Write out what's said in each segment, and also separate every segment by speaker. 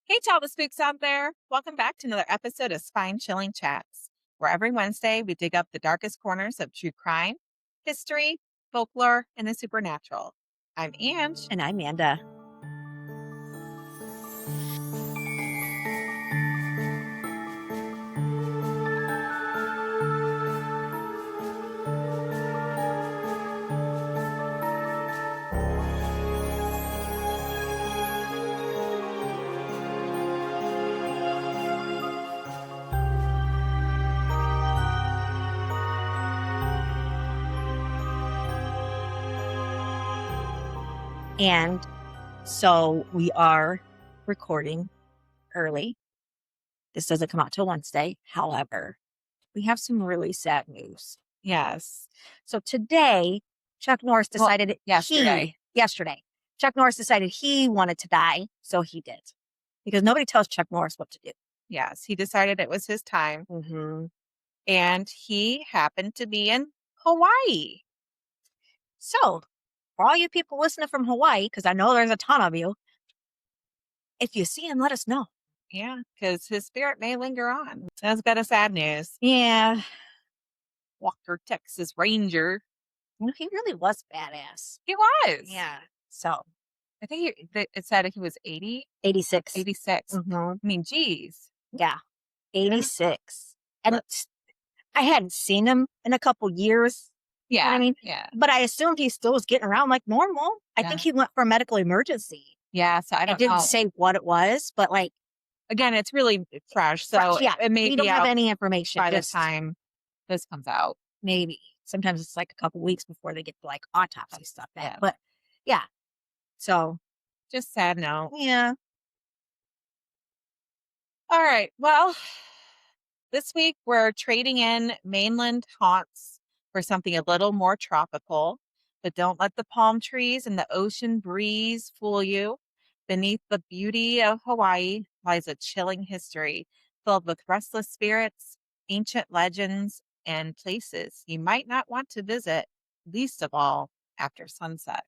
Speaker 1: Hey, to all the spooks out there. Welcome back to another episode of Spine Chilling Chats, where every Wednesday we dig up the darkest corners of true crime, history, folklore, and the supernatural. I'm Ange.
Speaker 2: And I'm Manda. And so we are recording early. This doesn't come out till Wednesday. However, we have some really sad news.
Speaker 1: Yes.
Speaker 2: So today, Chuck Norris decided
Speaker 1: yesterday.
Speaker 2: Chuck Norris decided he wanted to die, so he did. Because nobody tells Chuck Norris what to do.
Speaker 1: Yes, he decided it was his time.
Speaker 2: Mm-hmm.
Speaker 1: And he happened to be in Hawaii.
Speaker 2: So, for all you people listening from Hawaii, because I know there's a ton of you, if you see him, let us know.
Speaker 1: Yeah, because his spirit may linger on. That's a bit of sad news.
Speaker 2: Yeah.
Speaker 1: Walker, Texas Ranger.
Speaker 2: He really was badass.
Speaker 1: He was.
Speaker 2: Yeah. So,
Speaker 1: I think it said he was 80.
Speaker 2: 86.
Speaker 1: 86.
Speaker 2: Mm-hmm.
Speaker 1: I mean, geez.
Speaker 2: Yeah. 86. And I hadn't seen him in a couple years.
Speaker 1: Yeah.
Speaker 2: You know what I mean?
Speaker 1: Yeah.
Speaker 2: But I assumed he still was getting around like normal. I think he went for a medical emergency.
Speaker 1: Yeah. So I
Speaker 2: didn't say what it was, but like.
Speaker 1: Again, it's really fresh. So it may
Speaker 2: we
Speaker 1: be
Speaker 2: don't have any information
Speaker 1: by the time this comes out.
Speaker 2: Maybe. Sometimes it's like a couple weeks before they get like autopsy stuff back.
Speaker 1: Yeah.
Speaker 2: But yeah. So.
Speaker 1: Just sad note.
Speaker 2: Yeah.
Speaker 1: All right. Well, this week we're trading in mainland haunts for something a little more tropical, but don't let the palm trees and the ocean breeze fool you. Beneath the beauty of Hawaii lies a chilling history filled with restless spirits, ancient legends, and places you might not want to visit, least of all after sunset.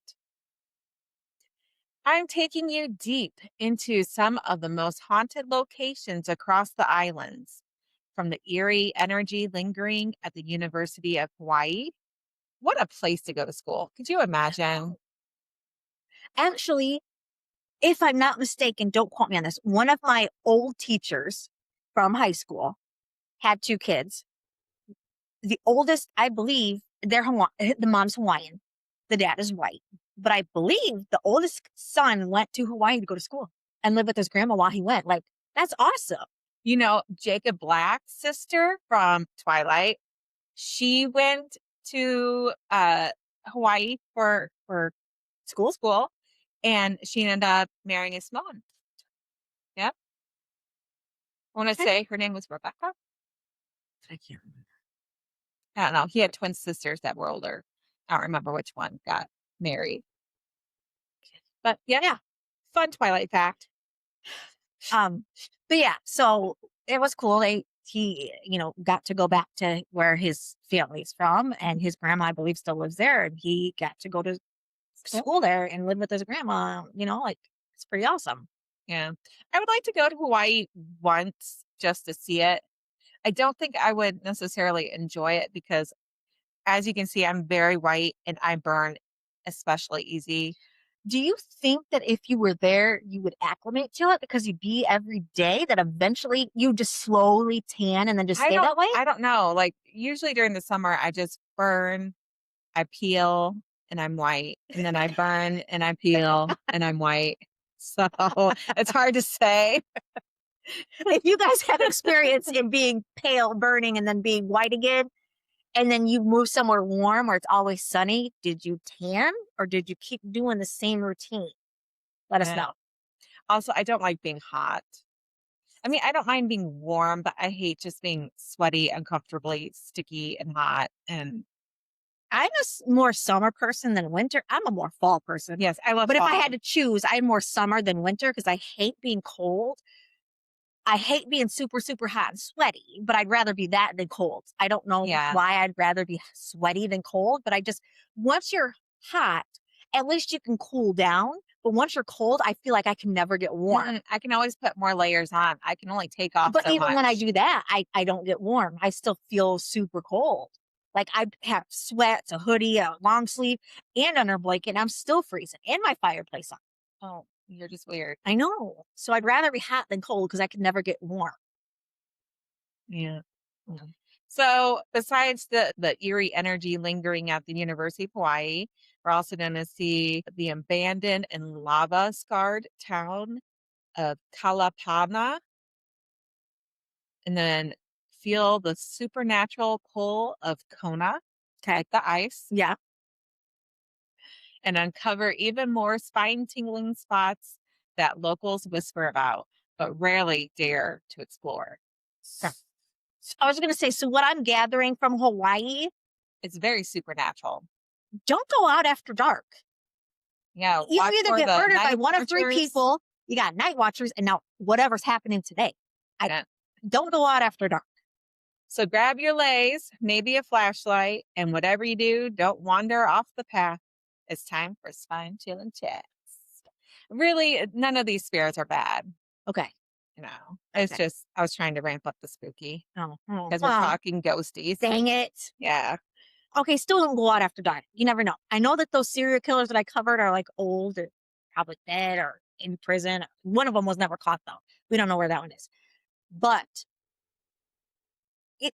Speaker 1: I'm taking you deep into some of the most haunted locations across the islands, from the eerie energy lingering at the University of Hawaii. What a place to go to school. Could you imagine?
Speaker 2: Actually, if I'm not mistaken, don't quote me on this, one of my old teachers from high school had 2 kids. The oldest, I believe, the mom's Hawaiian. The dad is white. But I believe the oldest son went to Hawaii to go to school and live with his grandma while he went. Like, that's awesome.
Speaker 1: You know, Jacob Black's sister from Twilight, she went to Hawaii for school, and she ended up marrying a Samoan. Yep. I want to say her name was Rebecca.
Speaker 2: I can't remember.
Speaker 1: I don't know. He had twin sisters that were older. I don't remember which one got married. But yeah. Fun Twilight fact.
Speaker 2: But yeah, so it was cool. He got to go back to where his family's from, and his grandma, I believe, still lives there, and he got to go to school there and live with his grandma. Like, it's pretty awesome.
Speaker 1: Yeah. I would like to go to Hawaii once just to see it. I don't think I would necessarily enjoy it because, as you can see, I'm very white and I burn especially easy.
Speaker 2: Do you think that if you were there, you would acclimate to it because you'd be every day, that eventually you just slowly tan and then just stay that way?
Speaker 1: I don't know. Like, usually during the summer, I just burn, I peel, and I'm white. And then I burn and I peel and I'm white. So it's hard to say.
Speaker 2: If you guys have experience in being pale, burning, and then being white again, and then you move somewhere warm where it's always sunny, did you tan or did you keep doing the same routine? Let us know.
Speaker 1: Also, I don't like being hot. I mean, I don't mind being warm, but I hate just being sweaty, uncomfortably sticky and hot. And
Speaker 2: I'm a more summer person than winter. I'm a more fall person.
Speaker 1: Yes, I love
Speaker 2: But
Speaker 1: fall.
Speaker 2: If I had to choose, I'm more summer than winter because I hate being cold. I hate being super, super hot and sweaty, but I'd rather be that than cold. I don't know why I'd rather be sweaty than cold, but once you're hot, at least you can cool down. But once you're cold, I feel like I can never get warm.
Speaker 1: I can always put more layers on. I can only take off
Speaker 2: But
Speaker 1: so
Speaker 2: even when I
Speaker 1: much.
Speaker 2: do that, I don't get warm. I still feel super cold. Like I have sweats, a hoodie, a long sleeve, and under blanket, and I'm still freezing, and my fireplace on.
Speaker 1: Oh, you're just weird.
Speaker 2: I know. So I'd rather be hot than cold because I can never get warm.
Speaker 1: Yeah.
Speaker 2: Mm.
Speaker 1: So besides the eerie energy lingering at the University of Hawaii, we're also going to see the abandoned and lava scarred town of Kalapana, and then feel the supernatural pull of Kona,
Speaker 2: Okay.
Speaker 1: like the ice,
Speaker 2: Yeah.
Speaker 1: and uncover even more spine tingling spots that locals whisper about, but rarely dare to explore.
Speaker 2: Okay. So I was going to say, so what I'm gathering from Hawaii,
Speaker 1: It's very supernatural.
Speaker 2: don't go out after dark.
Speaker 1: Yeah,
Speaker 2: You
Speaker 1: watch
Speaker 2: either
Speaker 1: for
Speaker 2: get
Speaker 1: the
Speaker 2: murdered by
Speaker 1: night
Speaker 2: one of three
Speaker 1: watchers.
Speaker 2: people, you got night watchers, and now whatever's happening today.
Speaker 1: Yeah.
Speaker 2: Don't go out after dark.
Speaker 1: So grab your lays, maybe a flashlight, and whatever you do, don't wander off the path. It's time for Spine Chilling Chats. Really, none of these spirits are bad.
Speaker 2: Okay.
Speaker 1: It's
Speaker 2: Okay.
Speaker 1: just I was trying to ramp up the spooky
Speaker 2: Oh,
Speaker 1: because we're talking ghosties.
Speaker 2: dang it.
Speaker 1: Yeah.
Speaker 2: Okay, still don't go out after dark. You never know. I know that those serial killers that I covered are like old or probably dead or in prison. One of them was never caught though. We don't know where that one is. But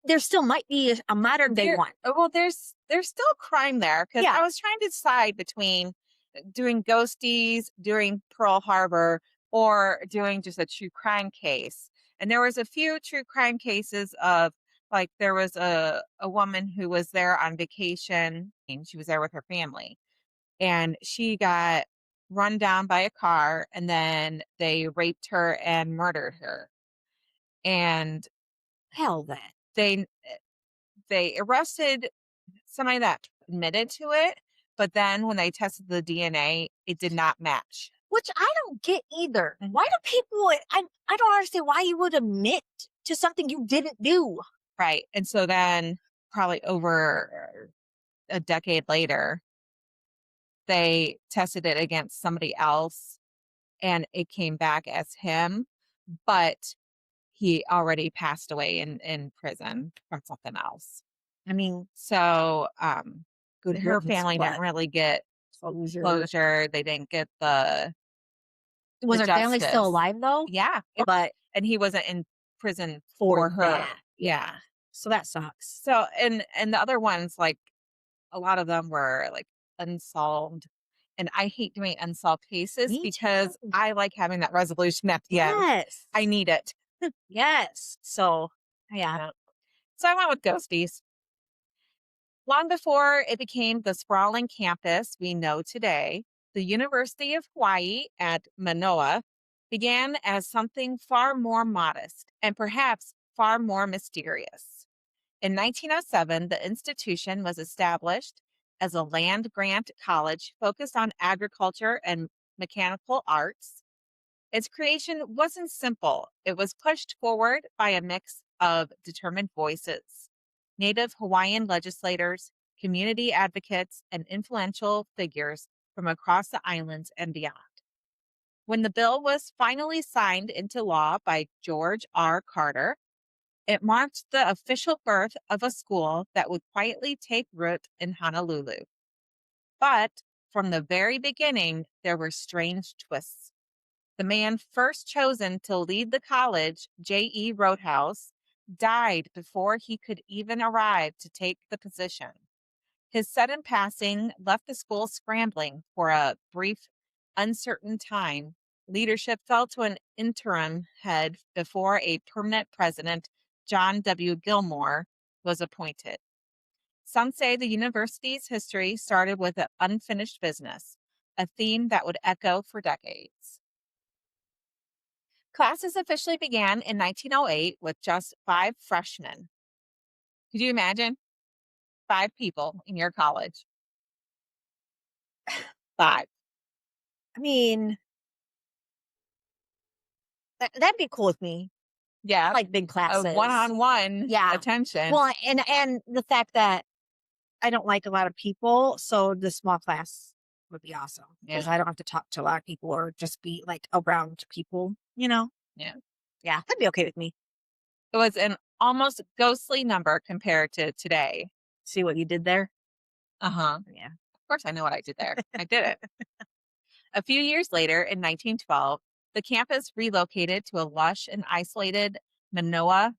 Speaker 2: there still might be a modern day one.
Speaker 1: Well, there's still crime there because
Speaker 2: Yeah.
Speaker 1: I was trying to decide between doing ghosties, doing Pearl Harbor, or doing just a true crime case. And there was a few true crime cases of like there was a woman who was there on vacation and she was there with her family and she got run down by a car and then they raped her and murdered her. And
Speaker 2: Hell then.
Speaker 1: they arrested somebody that admitted to it, but then when they tested the DNA, it did not match.
Speaker 2: Which I don't get either. Why do people, I don't understand why you would admit to something you didn't do.
Speaker 1: Right. And so then probably over a decade later, they tested it against somebody else and it came back as him, but he already passed away in prison from something else.
Speaker 2: I mean,
Speaker 1: So
Speaker 2: good
Speaker 1: her
Speaker 2: riddance,
Speaker 1: family didn't
Speaker 2: but
Speaker 1: really get
Speaker 2: closure.
Speaker 1: closure. They didn't get
Speaker 2: Was
Speaker 1: the
Speaker 2: her family still
Speaker 1: justice.
Speaker 2: alive though?
Speaker 1: Yeah.
Speaker 2: But
Speaker 1: And he wasn't in prison
Speaker 2: for
Speaker 1: for her.
Speaker 2: that.
Speaker 1: Yeah.
Speaker 2: So that sucks.
Speaker 1: So and the other ones, like a lot of them were like unsolved. And I hate doing unsolved cases
Speaker 2: Me
Speaker 1: because
Speaker 2: too.
Speaker 1: I like having that resolution at the end.
Speaker 2: Yes.
Speaker 1: I need it.
Speaker 2: Yes. So yeah.
Speaker 1: So I went with ghosties. Long before it became the sprawling campus we know today, the University of Hawaii at Manoa began as something far more modest and perhaps far more mysterious. In 1907, the institution was established as a land grant college focused on agriculture and mechanical arts. Its creation wasn't simple, it was pushed forward by a mix of determined voices: Native Hawaiian legislators, community advocates, and influential figures from across the islands and beyond. When the bill was finally signed into law by George R. Carter, it marked the official birth of a school that would quietly take root in Honolulu. But from the very beginning, there were strange twists. The man first chosen to lead the college, J.E. Roadhouse, died before he could even arrive to take the position. His sudden passing left the school scrambling for a brief, uncertain time. Leadership fell to an interim head before a permanent president, John W. Gilmore, was appointed. Some say the university's history started with an unfinished business, a theme that would echo for decades. Classes officially began in 1908 with just 5 freshmen. Could you imagine? 5 people in your college. 5.
Speaker 2: I mean, that'd be cool with me.
Speaker 1: Yeah.
Speaker 2: I like big
Speaker 1: A
Speaker 2: classes.
Speaker 1: one-on-one attention.
Speaker 2: Well, and the fact that I don't like a lot of people, so the small class would be awesome because
Speaker 1: Yeah.
Speaker 2: I don't have to talk to a lot of people or just be like around people,
Speaker 1: Yeah.
Speaker 2: Yeah, that'd be okay with me.
Speaker 1: It was an almost ghostly number compared to today.
Speaker 2: See what you did there?
Speaker 1: Uh-huh.
Speaker 2: Yeah.
Speaker 1: Of course I know what I did there. I did it. A few years later, in 1912, the campus relocated to a lush and isolated Manoa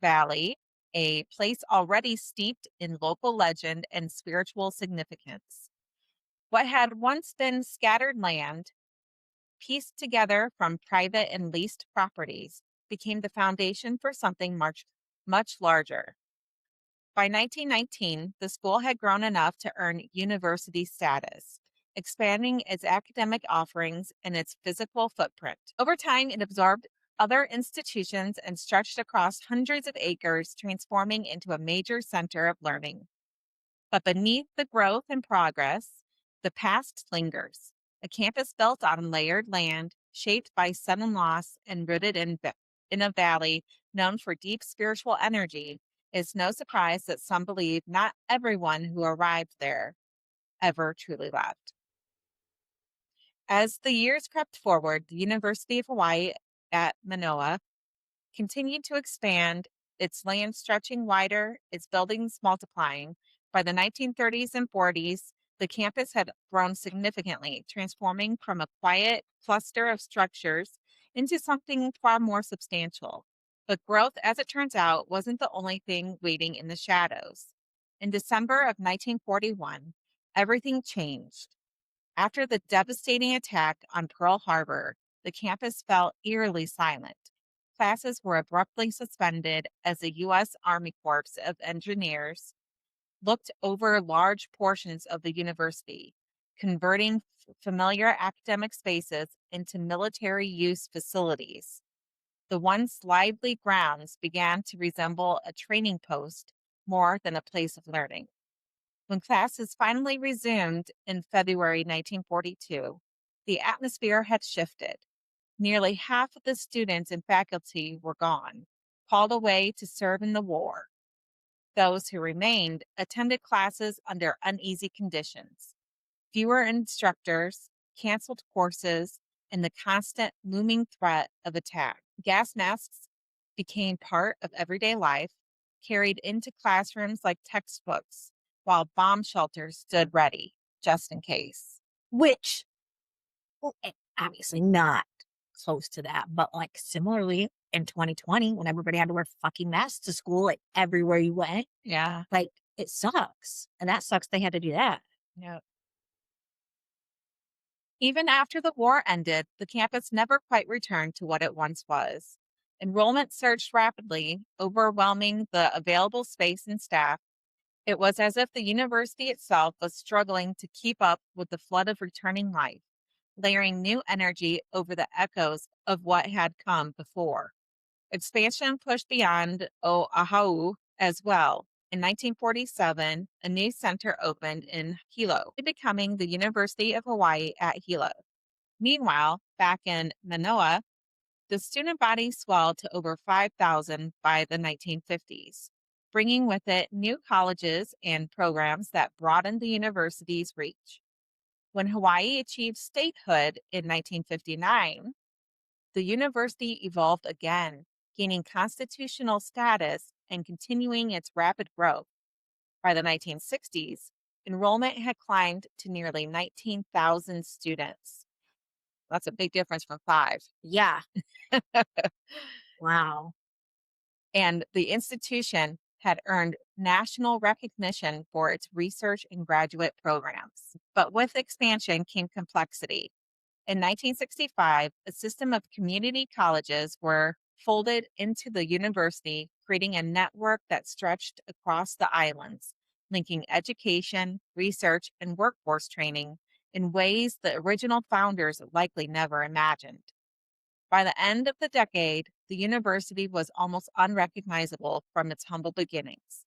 Speaker 1: Valley, a place already steeped in local legend and spiritual significance. What had once been scattered land, pieced together from private and leased properties, became the foundation for something much larger. By 1919, the school had grown enough to earn university status, expanding its academic offerings and its physical footprint. Over time, it absorbed other institutions and stretched across hundreds of acres, transforming into a major center of learning. But beneath the growth and progress, the past lingers. A campus built on layered land, shaped by sudden loss and rooted in a valley known for deep spiritual energy. It's no surprise that some believe not everyone who arrived there ever truly left. As the years crept forward, the University of Hawaii at Manoa continued to expand, its land stretching wider, its buildings multiplying. By the 1930s and 40s, the campus had grown significantly, transforming from a quiet cluster of structures into something far more substantial. But growth, as it turns out, wasn't the only thing waiting in the shadows. In December of 1941, everything changed. After the devastating attack on Pearl Harbor, the campus fell eerily silent. Classes were abruptly suspended as the U.S. Army Corps of Engineers looked over large portions of the university, converting familiar academic spaces into military use facilities. The once lively grounds began to resemble a training post more than a place of learning. When classes finally resumed in February 1942, the atmosphere had shifted. Nearly half of the students and faculty were gone, called away to serve in the war. Those who remained attended classes under uneasy conditions. Fewer instructors, canceled courses, and the constant looming threat of attack. Gas masks became part of everyday life, carried into classrooms like textbooks, while bomb shelters stood ready just in case.
Speaker 2: Which, well, obviously not close to that, but like similarly in 2020, when everybody had to wear fucking masks to school, like everywhere you went,
Speaker 1: Yeah.
Speaker 2: like it sucks. And that sucks they had to do that.
Speaker 1: Yeah. Even after the war ended, the campus never quite returned to what it once was. Enrollment surged rapidly, overwhelming the available space and staff. It was as if the university itself was struggling to keep up with the flood of returning life, layering new energy over the echoes of what had come before. Expansion pushed beyond Oahu as well. In 1947, a new center opened in Hilo, becoming the University of Hawaii at Hilo. Meanwhile, back in Manoa, the student body swelled to over 5,000 by the 1950s, bringing with it new colleges and programs that broadened the university's reach. When Hawaii achieved statehood in 1959, the university evolved again, gaining constitutional status and continuing its rapid growth. By the 1960s, enrollment had climbed to nearly 19,000 students. That's a big difference from five.
Speaker 2: Yeah. Wow.
Speaker 1: And the institution had earned national recognition for its research and graduate programs. But with expansion came complexity. In 1965, a system of community colleges were folded into the university, creating a network that stretched across the islands, linking education, research, and workforce training in ways the original founders likely never imagined. By the end of the decade, the university was almost unrecognizable from its humble beginnings.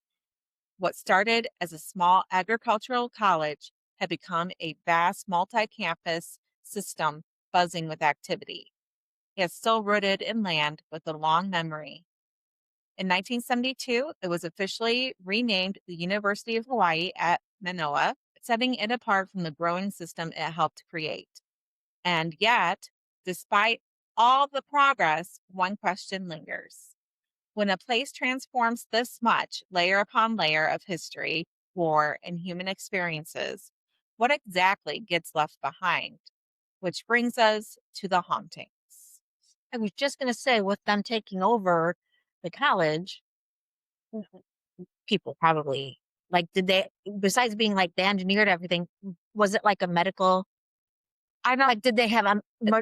Speaker 1: What started as a small agricultural college had become a vast multi campus system buzzing with activity, yet still rooted in land with a long memory. In 1972, it was officially renamed the University of Hawaii at Manoa. setting it apart from the growing system it helped create. And yet, despite all the progress, one question lingers. When a place transforms this much, layer upon layer of history, war, and human experiences, what exactly gets left behind? Which brings us to the hauntings.
Speaker 2: I was just going to say, with them taking over the college, people probably like, did they, besides being like they engineered everything, was it like a medical?
Speaker 1: I don't
Speaker 2: Like, did they have,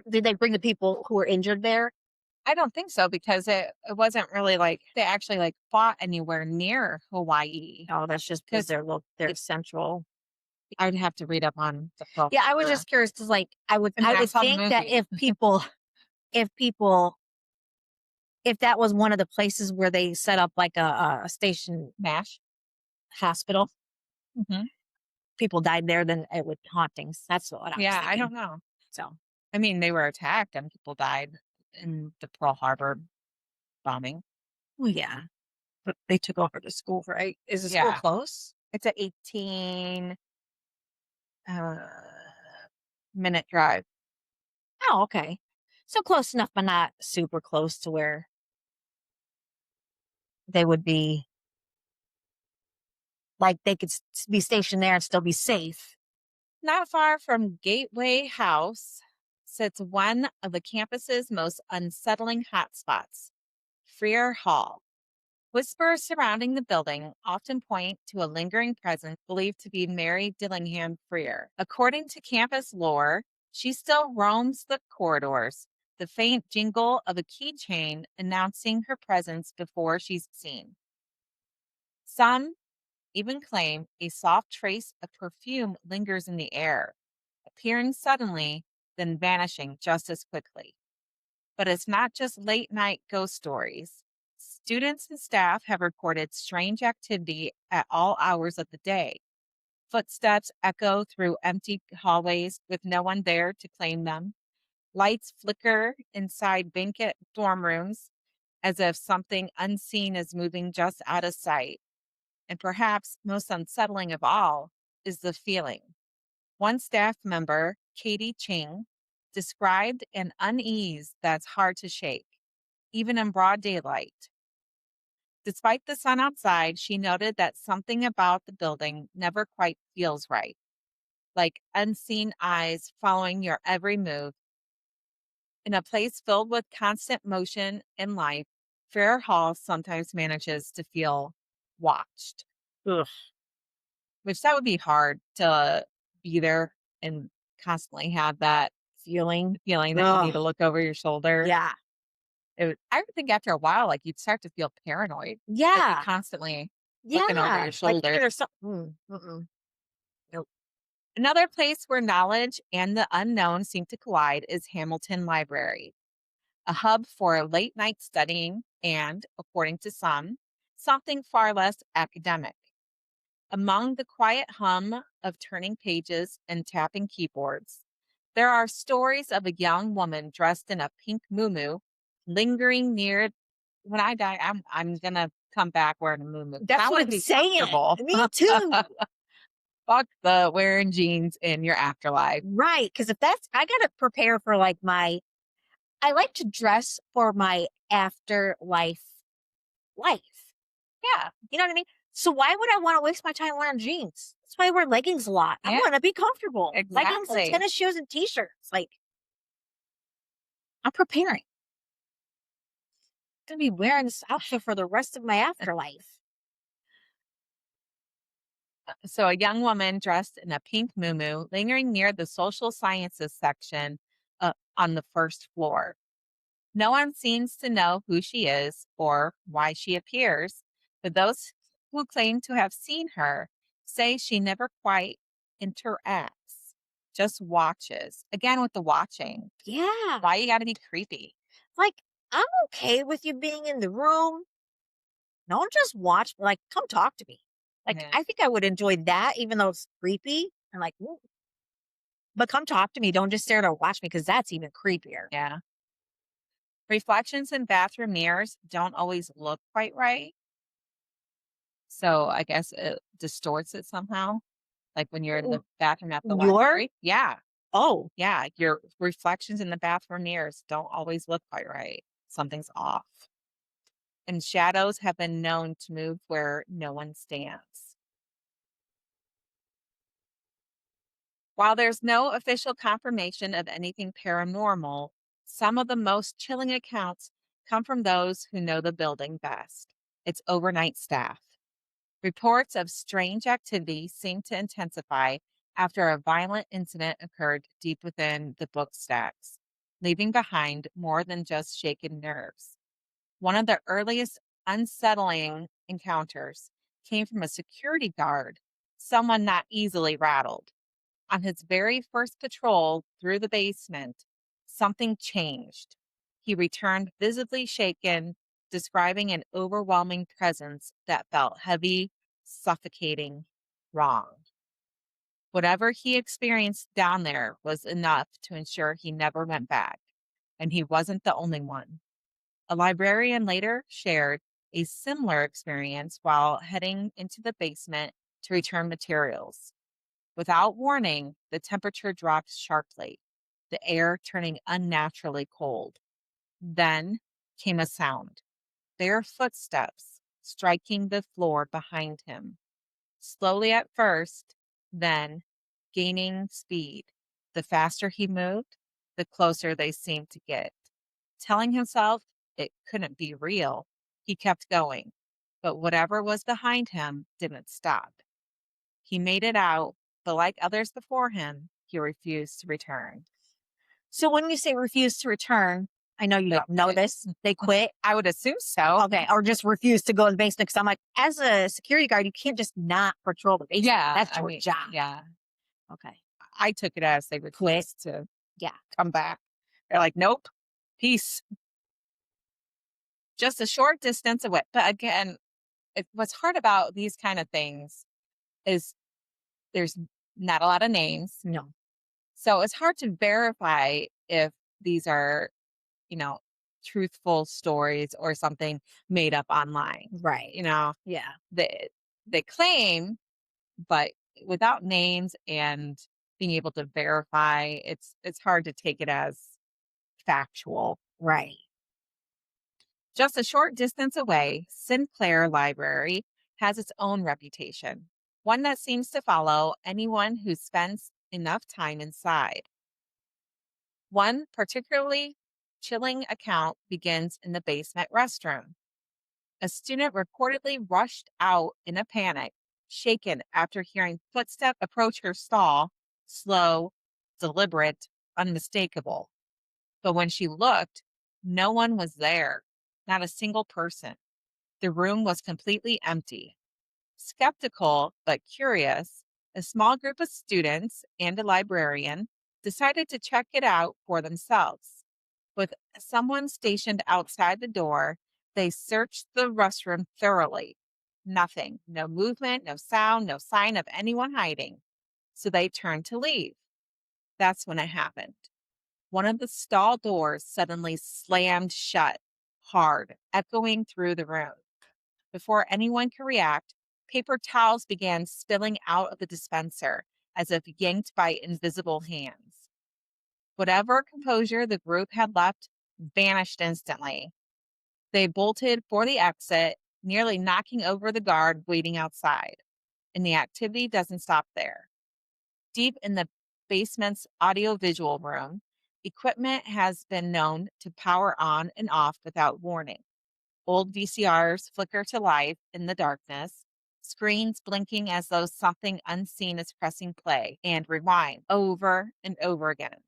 Speaker 2: did they bring the people who were injured there?
Speaker 1: I don't think so because it wasn't really like they actually like fought anywhere near Hawaii.
Speaker 2: Oh, that's just because
Speaker 1: Because
Speaker 2: they're central.
Speaker 1: I'd have to read up on the book.
Speaker 2: Yeah, I was just curious because, like, I would,
Speaker 1: I mean,
Speaker 2: I
Speaker 1: I
Speaker 2: would
Speaker 1: saw the
Speaker 2: think that
Speaker 1: movie.
Speaker 2: if people, if that was one of the places where they set up like a station
Speaker 1: MASH.
Speaker 2: hospital,
Speaker 1: Hmm.
Speaker 2: people died there, then it would hauntings. That's what I was
Speaker 1: Yeah, I
Speaker 2: thinking.
Speaker 1: don't know.
Speaker 2: So,
Speaker 1: I mean, they were attacked and people died in the Pearl Harbor bombing.
Speaker 2: well, yeah, but they took over the school, right? Is the school
Speaker 1: Yeah,
Speaker 2: close?
Speaker 1: it's a 18-minute drive.
Speaker 2: Oh, okay. So close enough, but not super close to where they would be, like, they could be stationed there and still be safe.
Speaker 1: Not far from Gateway House sits one of the campus's most unsettling hotspots, Freer Hall. Whispers surrounding the building often point to a lingering presence believed to be Mary Dillingham Freer. According to campus lore, she still roams the corridors, the faint jingle of a keychain announcing her presence before she's seen. Some even claim a soft trace of perfume lingers in the air, appearing suddenly, then vanishing just as quickly. But it's not just late night ghost stories. Students and staff have reported strange activity at all hours of the day. Footsteps echo through empty hallways with no one there to claim them. Lights flicker inside vacant dorm rooms as if something unseen is moving just out of sight. And perhaps most unsettling of all is the feeling. One staff member, Katie Ching, described an unease that's hard to shake, even in broad daylight. Despite the sun outside, she noted that something about the building never quite feels right, like unseen eyes following your every move. In a place filled with constant motion and life, Fair Hall sometimes manages to feel watched,
Speaker 2: Ugh.
Speaker 1: which that would be hard to be there and constantly have that
Speaker 2: Feeling.
Speaker 1: feeling that you need
Speaker 2: Ugh.
Speaker 1: to look over your shoulder.
Speaker 2: Yeah.
Speaker 1: I would think after a while, like you'd start to feel paranoid, like you're
Speaker 2: Yeah.
Speaker 1: constantly looking over
Speaker 2: Yeah.
Speaker 1: your
Speaker 2: Like
Speaker 1: shoulder.
Speaker 2: there's something. Nope.
Speaker 1: Another place where knowledge and the unknown seem to collide is Hamilton Library, a hub for late night studying and, according to some, something far less academic. Among the quiet hum of turning pages and tapping keyboards, there are stories of a young woman dressed in a pink muumuu lingering near. When I die, I'm gonna come back wearing a muumuu.
Speaker 2: That's
Speaker 1: I
Speaker 2: what
Speaker 1: want to
Speaker 2: I'm
Speaker 1: be
Speaker 2: saying.
Speaker 1: comfortable.
Speaker 2: Me too.
Speaker 1: Fuck the wearing jeans in your afterlife.
Speaker 2: Right. Because if that's, I got to prepare for like I like to dress for my afterlife life.
Speaker 1: Yeah,
Speaker 2: You know what I mean? So why would I want to waste my time wearing jeans? That's why I wear leggings a lot. I
Speaker 1: yeah,
Speaker 2: want to be comfortable. Leggings and
Speaker 1: exactly.
Speaker 2: tennis shoes and t-shirts. Like, I'm preparing. I'm gonna be wearing this outfit for the rest of my afterlife.
Speaker 1: So, a young woman dressed in a pink muumuu lingering near the social sciences section on the first floor. No one seems to know who she is or why she appears, but those who claim to have seen her say she never quite interacts, just watches. Again, with the watching,
Speaker 2: Yeah.
Speaker 1: why you got to be creepy?
Speaker 2: Like, I'm okay with you being in the room. Don't just watch, but like, come talk to me. Like,
Speaker 1: Yeah.
Speaker 2: I think I would enjoy that, even though it's creepy. And like, ooh, but come talk to me. Don't just stare to watch me because that's even creepier.
Speaker 1: Yeah. Reflections in bathroom mirrors don't always look quite right. So I guess it distorts it somehow. Like when you're in the bathroom at the
Speaker 2: Your?
Speaker 1: library. Yeah.
Speaker 2: Oh,
Speaker 1: Yeah. Your reflections in the bathroom mirrors don't always look quite right. Something's off. And shadows have been known to move where no one stands. While there's no official confirmation of anything paranormal, some of the most chilling accounts come from those who know the building best, its overnight staff. Reports of strange activity seem to intensify after a violent incident occurred deep within the book stacks, leaving behind more than just shaken nerves. One of the earliest unsettling encounters came from a security guard, someone not easily rattled. On his very first patrol through the basement, something changed. He returned visibly shaken, describing an overwhelming presence that felt heavy, suffocating, wrong. Whatever he experienced down there was enough to ensure he never went back, and he wasn't the only one. A librarian later shared a similar experience while heading into the basement to return materials. Without warning, the temperature dropped sharply, the air turning unnaturally cold. Then came a sound, bare footsteps striking the floor behind him. Slowly at first, then gaining speed. The faster he moved, the closer they seemed to get. Telling himself it couldn't be real, he kept going. But whatever was behind him didn't stop. He made it out, but like others before him, he refused to return.
Speaker 2: so when you say refuse to return, I know you
Speaker 1: They
Speaker 2: don't know
Speaker 1: quit.
Speaker 2: this. They quit.
Speaker 1: I would assume so.
Speaker 2: Okay, or just refuse to go in the basement. Because I'm like, as a security guard, you can't just not patrol the basement.
Speaker 1: Yeah,
Speaker 2: That's
Speaker 1: I
Speaker 2: your
Speaker 1: mean,
Speaker 2: job.
Speaker 1: yeah.
Speaker 2: Okay,
Speaker 1: I took it as they
Speaker 2: quit.
Speaker 1: refused to
Speaker 2: Yeah.
Speaker 1: come back. They're like, nope, peace. Just a short distance away. But again, what's hard about these kind of things is there's not a lot of names.
Speaker 2: No.
Speaker 1: So it's hard to verify if these are, you know, truthful stories or something made up online.
Speaker 2: Right.
Speaker 1: You know,
Speaker 2: Yeah.
Speaker 1: they claim, but without names and being able to verify, it's hard to take it as factual.
Speaker 2: Right.
Speaker 1: Just a short distance away, Sinclair Library has its own reputation, one that seems to follow anyone who spends enough time inside. One particularly chilling account begins in the basement restroom. A student reportedly rushed out in a panic, shaken after hearing footsteps approach her stall, slow, deliberate, unmistakable. But when she looked, no one was there, not a single person. The room was completely empty. Skeptical but curious, a small group of students and a librarian decided to check it out for themselves. With someone stationed outside the door, they searched the restroom thoroughly. Nothing, no movement, no sound, no sign of anyone hiding. So they turned to leave. That's when it happened. One of the stall doors suddenly slammed shut, hard, echoing through the room. Before anyone could react, paper towels began spilling out of the dispenser as if yanked by invisible hands. Whatever composure the group had left vanished instantly. They bolted for the exit, nearly knocking over the guard waiting outside. And the activity doesn't stop there. Deep in the basement's audiovisual room, equipment has been known to power on and off without warning. Old VCRs flicker to life in the darkness, screens blinking as though something unseen is pressing play and rewind over and over again.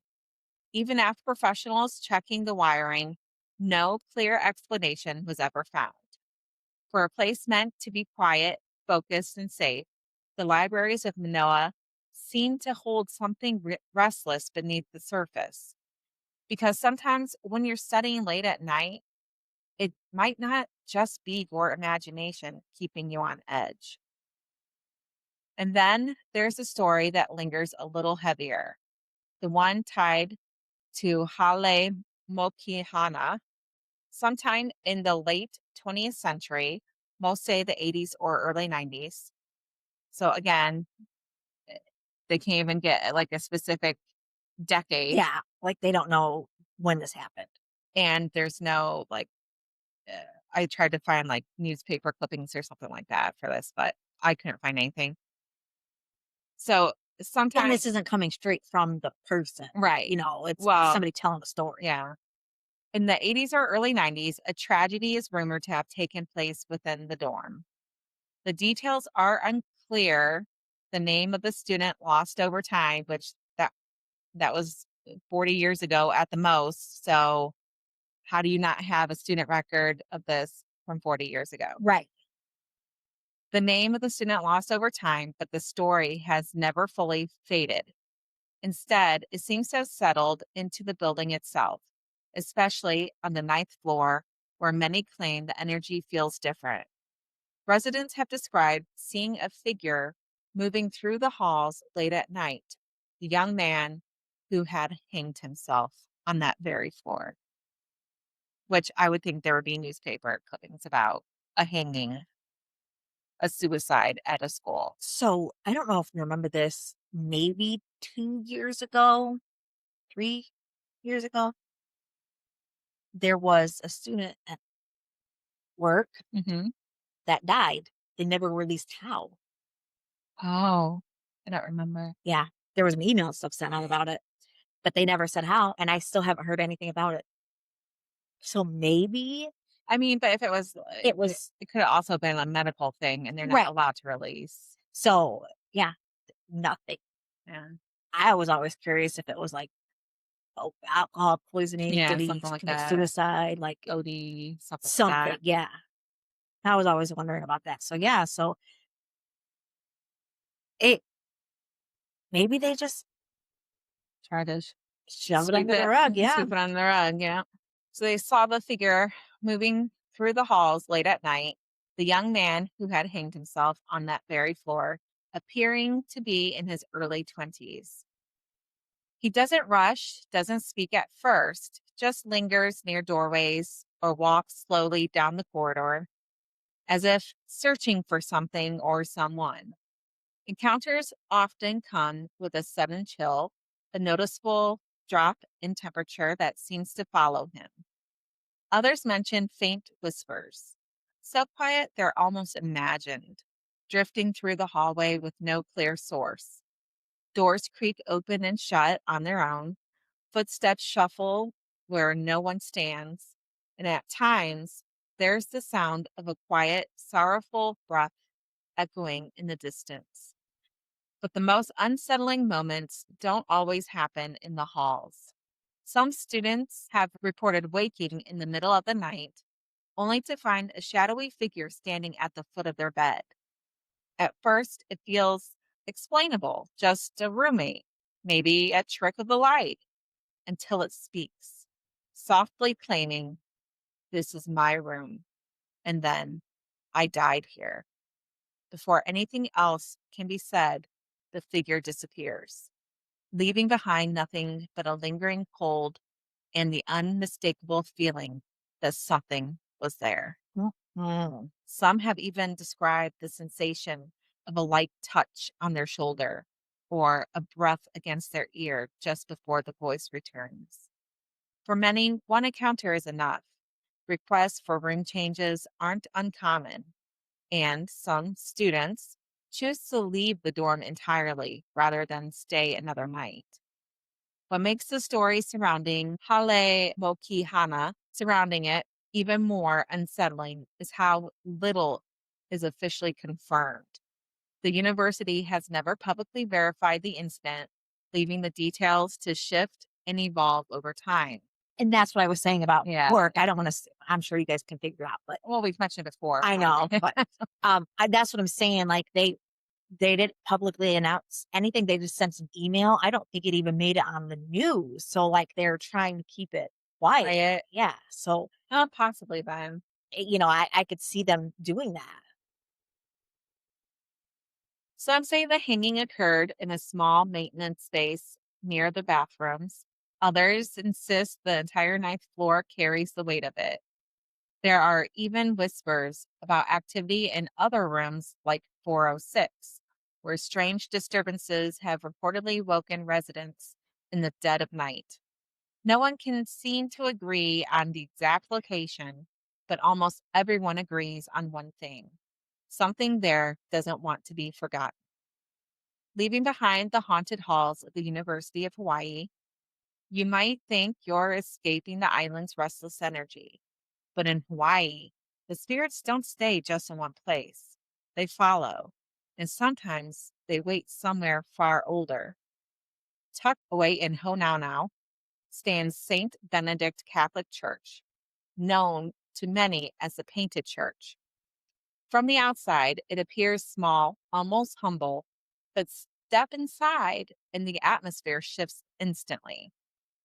Speaker 1: Even after professionals checking the wiring, no clear explanation was ever found. For a place meant to be quiet, focused, and safe, the libraries of Manoa seem to hold something restless beneath the surface. Because sometimes when you're studying late at night, it might not just be your imagination keeping you on edge. And then there's a story that lingers a little heavier, the one tied to Hale Mokihana. Sometime in the late 20th century, most say the 80s or early 90s. So again, they can't even get like a specific decade.
Speaker 2: Yeah, like they don't know when this happened.
Speaker 1: And there's no like, uh, I tried to find like newspaper clippings or something like that for this, but I couldn't find anything. So
Speaker 2: And
Speaker 1: sometimes,
Speaker 2: this isn't coming straight from the person.
Speaker 1: right.
Speaker 2: You know, it's
Speaker 1: Well,
Speaker 2: somebody telling a story.
Speaker 1: yeah. In the 80s or early 90s, a tragedy is rumored to have taken place within the dorm. The details are unclear. The name of the student lost over time, which that was 40 years ago at the most. So how do you not have a student record of this from 40 years ago?
Speaker 2: Right.
Speaker 1: The name of the student lost over time, but the story has never fully faded. Instead, it seems to have settled into the building itself, especially on the ninth floor, where many claim the energy feels different. Residents have described seeing a figure moving through the halls late at night, the young man who had hanged himself on that very floor, which I would think there would be newspaper clippings about a hanging, a suicide at a school.
Speaker 2: So I don't know if you remember this, maybe 2 years ago, 3 years ago, there was a student at work
Speaker 1: Hmm.
Speaker 2: that died. They never released how.
Speaker 1: Oh, I don't remember.
Speaker 2: Yeah. There was an email and stuff sent out about it, but they never said how. And I still haven't heard anything about it. So maybe
Speaker 1: I mean, but if it was,
Speaker 2: it was
Speaker 1: it could have also been a medical thing and they're not
Speaker 2: right.
Speaker 1: allowed to release.
Speaker 2: So yeah, nothing.
Speaker 1: Yeah.
Speaker 2: I was always curious if it was like, oh, alcohol poisoning.
Speaker 1: Yeah,
Speaker 2: Did he
Speaker 1: something like
Speaker 2: commit
Speaker 1: that.
Speaker 2: suicide? Like
Speaker 1: OD, something like
Speaker 2: something.
Speaker 1: that.
Speaker 2: Yeah. I was always wondering about that. So yeah, so it maybe they just
Speaker 1: Try to
Speaker 2: shove it under the rug. Yeah.
Speaker 1: sweep it under the rug. Yeah. So they saw the figure moving through the halls late at night, the young man who had hanged himself on that very floor, appearing to be in his early 20s. He doesn't rush, doesn't speak at first, just lingers near doorways or walks slowly down the corridor, as if searching for something or someone. Encounters often come with a sudden chill, a noticeable drop in temperature that seems to follow him. Others mention faint whispers, so quiet they're almost imagined, drifting through the hallway with no clear source. Doors creak open and shut on their own, footsteps shuffle where no one stands, and at times there's the sound of a quiet, sorrowful breath echoing in the distance. But the most unsettling moments don't always happen in the halls. Some students have reported waking in the middle of the night only to find a shadowy figure standing at the foot of their bed. At first, it feels explainable, just a roommate, maybe a trick of the light, until it speaks, softly claiming, "This is my room," and then, "I died here." Before anything else can be said, the figure disappears, leaving behind nothing but a lingering cold and the unmistakable feeling that something was there.
Speaker 2: Mhm.
Speaker 1: Some have even described the sensation of a light touch on their shoulder or a breath against their ear just before the voice returns. For many, one encounter is enough. Requests for room changes aren't uncommon, and some students choose to leave the dorm entirely rather than stay another night. What makes the story surrounding Hale Mokihana surrounding it even more unsettling is how little is officially confirmed. The university has never publicly verified the incident, leaving the details to shift and evolve over time.
Speaker 2: And that's what I was saying about
Speaker 1: Yeah.
Speaker 2: work. I don't want to, I'm sure you guys can figure out, but
Speaker 1: Well, we've mentioned it before.
Speaker 2: I know,
Speaker 1: Probably.
Speaker 2: but that's what I'm saying. Like they didn't publicly announce anything. They just sent an email. I don't think it even made it on the news. So like they're trying to keep it quiet.
Speaker 1: Quiet.
Speaker 2: Yeah. So
Speaker 1: Possibly then.
Speaker 2: I could see them doing that.
Speaker 1: Some say the hanging occurred in a small maintenance space near the bathrooms. Others insist the entire ninth floor carries the weight of it. There are even whispers about activity in other rooms like 406, where strange disturbances have reportedly woken residents in the dead of night. No one can seem to agree on the exact location, but almost everyone agrees on one thing: something there doesn't want to be forgotten. Leaving behind the haunted halls of the University of Hawaii, you might think you're escaping the island's restless energy. But in Hawaii, the spirits don't stay just in one place. They follow, and sometimes they wait somewhere far older. Tucked away in Honaunau stands St. Benedict Catholic Church, known to many as the Painted Church. From the outside, it appears small, almost humble, but step inside and the atmosphere shifts instantly.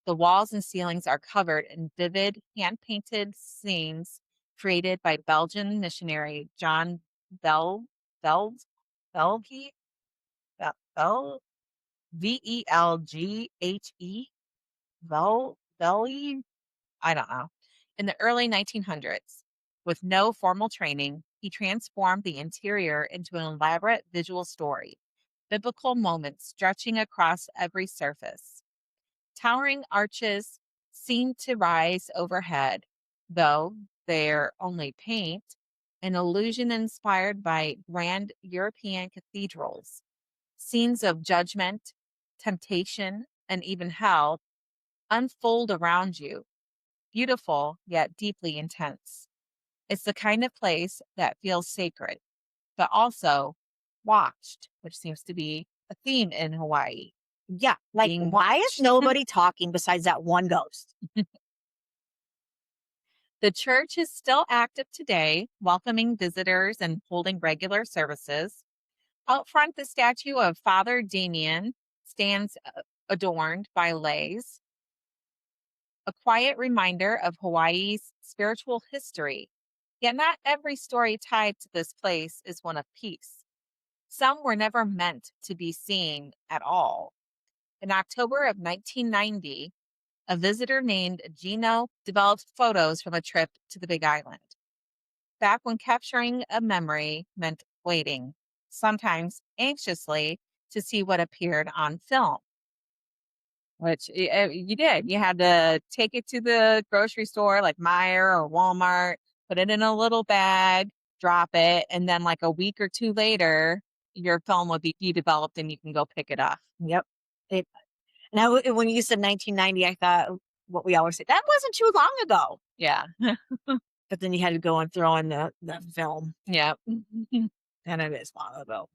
Speaker 1: The walls and ceilings are covered in vivid, hand painted scenes created by Belgian missionary John Bel Beld Belge Bel Bel- Velghe Belly. I don't know. In the early 1900s, with no formal training, he transformed the interior into an elaborate visual story, biblical moments stretching across every surface. Towering arches seem to rise overhead, though they're only paint, an illusion inspired by grand European cathedrals. Scenes of judgment, temptation, and even hell unfold around you, beautiful yet deeply intense. It's the kind of place that feels sacred, but also watched, which seems to be a theme in Hawaii.
Speaker 2: Yeah. Like,
Speaker 1: Being
Speaker 2: why is
Speaker 1: watched.
Speaker 2: nobody talking besides that one ghost?
Speaker 1: The church is still active today, welcoming visitors and holding regular services. Out front, the statue of Father Damien stands adorned by leis, a quiet reminder of Hawaii's spiritual history. Yet not every story tied to this place is one of peace. Some were never meant to be seen at all. In October of 1990, a visitor named Gino developed photos from a trip to the Big Island. Back when capturing a memory meant waiting, sometimes anxiously, to see what appeared on film, which you did. You had to take it to the grocery store like Meijer or Walmart, put it in a little bag, drop it, and then like a week or two later, your film would be developed and you can go pick it up.
Speaker 2: Yep. It, now, when you said 1990, I thought what we always say, that wasn't too long ago.
Speaker 1: Yeah.
Speaker 2: But then you had to go and throw in the film,
Speaker 1: Yeah.
Speaker 2: and it is long ago.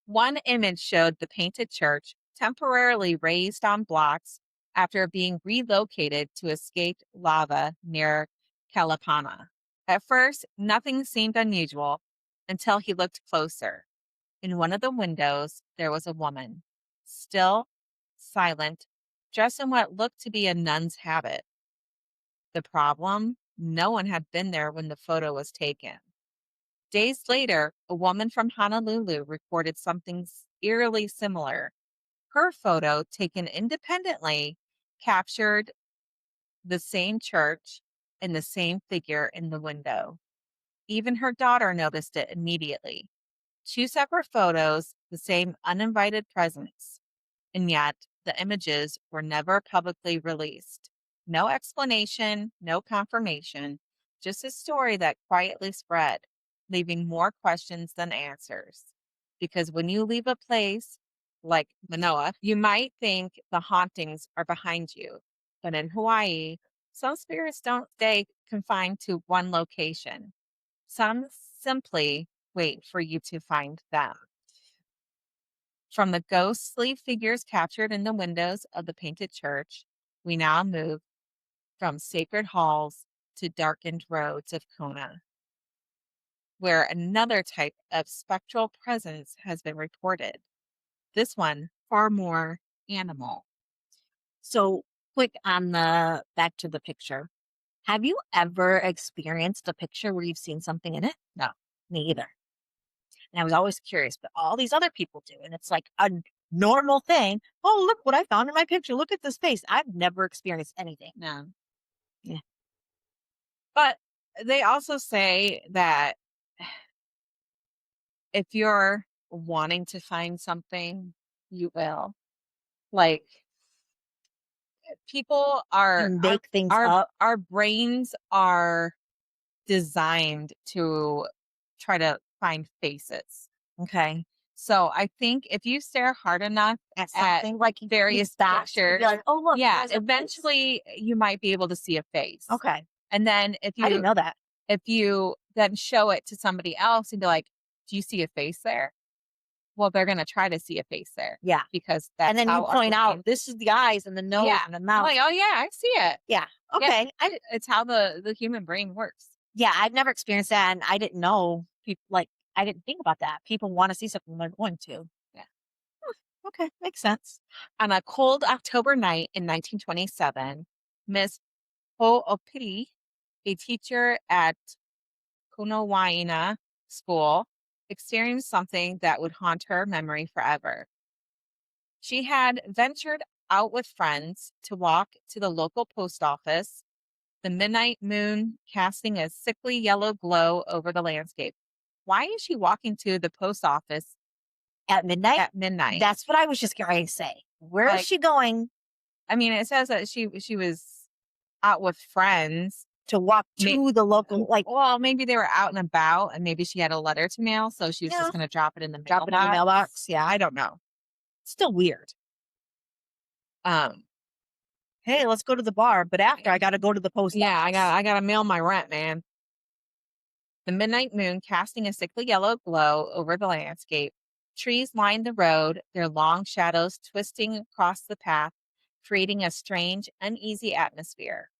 Speaker 1: One image showed the painted church temporarily raised on blocks after being relocated to escape lava near Kalapana. At first, nothing seemed unusual until he looked closer. In one of the windows, there was a woman, still, silent, dressed in what looked to be a nun's habit. The problem? No one had been there when the photo was taken. Days later, a woman from Honolulu reported something eerily similar. Her photo, taken independently, captured the same church and the same figure in the window. Even her daughter noticed it immediately. Two separate photos, the same uninvited presence, and yet the images were never publicly released. No explanation, no confirmation, just a story that quietly spread, leaving more questions than answers. Because when you leave a place like Manoa, you might think the hauntings are behind you. But in Hawaii, some spirits don't stay confined to one location. Some simply wait for you to find them. From the ghostly figures captured in the windows of the painted church, we now move from sacred halls to darkened roads of Kona, where another type of spectral presence has been reported. This one far more animal.
Speaker 2: So, quick on the back to the picture. Have you ever experienced a picture where you've seen something in it?
Speaker 1: No.
Speaker 2: Me either. And I was always curious, but all these other people do. And it's like a normal thing. Oh, look what I found in my picture. Look at this face. I've never experienced anything.
Speaker 1: No.
Speaker 2: Yeah.
Speaker 1: But they also say that if you're wanting to find something, you will. Like, people
Speaker 2: You
Speaker 1: are
Speaker 2: make things up.
Speaker 1: our brains are designed to try to find faces.
Speaker 2: Okay.
Speaker 1: So I think if you stare hard enough
Speaker 2: At
Speaker 1: at
Speaker 2: something like you
Speaker 1: various
Speaker 2: stop, you'd
Speaker 1: pictures,
Speaker 2: be like, oh, look.
Speaker 1: yeah,
Speaker 2: There's a face.
Speaker 1: eventually you might be able to see a face.
Speaker 2: Okay.
Speaker 1: And then
Speaker 2: I didn't know that.
Speaker 1: if you then show it to somebody else and be like, "Do you see a face there?" Well, they're gonna try to see a face there
Speaker 2: Yeah.
Speaker 1: because
Speaker 2: And
Speaker 1: that's
Speaker 2: then you
Speaker 1: how our
Speaker 2: point out,
Speaker 1: brain.
Speaker 2: this is the eyes and the nose
Speaker 1: Yeah.
Speaker 2: and the
Speaker 1: I'm
Speaker 2: mouth.
Speaker 1: like, "Oh, yeah, I see it."
Speaker 2: Yeah.
Speaker 1: Yeah,
Speaker 2: Okay.
Speaker 1: it's how the human brain works.
Speaker 2: Yeah, I've never experienced that, and I didn't know people like I didn't think about that. People want to see something they're going to.
Speaker 1: Yeah.
Speaker 2: Okay, makes sense.
Speaker 1: On a cold October night in 1927, Miss Ho'opili, a teacher at Kunowaina School, experienced something that would haunt her memory forever. She had ventured out with friends to walk to the local post office, the midnight moon casting a sickly yellow glow over the landscape. Why is she walking to the post office
Speaker 2: At midnight?
Speaker 1: at midnight?
Speaker 2: That's what I was just getting ready to say. Where is
Speaker 1: Like,
Speaker 2: she going
Speaker 1: I mean, it says that she was out with friends.
Speaker 2: to walk
Speaker 1: May-
Speaker 2: to the local, like,
Speaker 1: Well, maybe they were out and about, and maybe she had a letter to mail, so she was
Speaker 2: yeah,
Speaker 1: just going to drop it in the
Speaker 2: drop it in the mailbox? Yeah.
Speaker 1: I don't know.
Speaker 2: Still weird.
Speaker 1: Um,
Speaker 2: Hey, let's go to the bar, but after I got to go to the post
Speaker 1: yeah,
Speaker 2: office.
Speaker 1: I got to mail my rent, man. The midnight moon casting a sickly yellow glow over the landscape. Trees lined the road, their long shadows twisting across the path, creating a strange, uneasy atmosphere.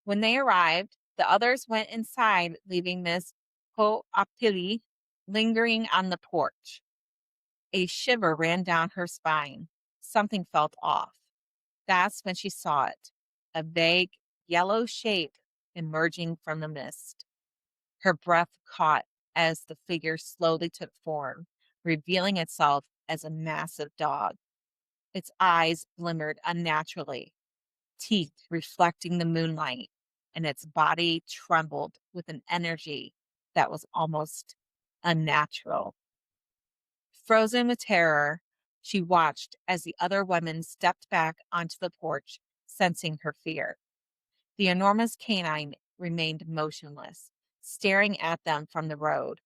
Speaker 1: When they arrived, the others went inside, leaving Miss Ho'opili lingering on the porch. A shiver ran down her spine. Something felt off. That's when she saw it, a vague yellow shape emerging from the mist. Her breath caught as the figure slowly took form, revealing itself as a massive dog. Its eyes glimmered unnaturally, teeth reflecting the moonlight, and its body trembled with an energy that was almost unnatural. Frozen with terror, she watched as the other women stepped back onto the porch, sensing her fear. The enormous canine remained motionless, staring at them from the road.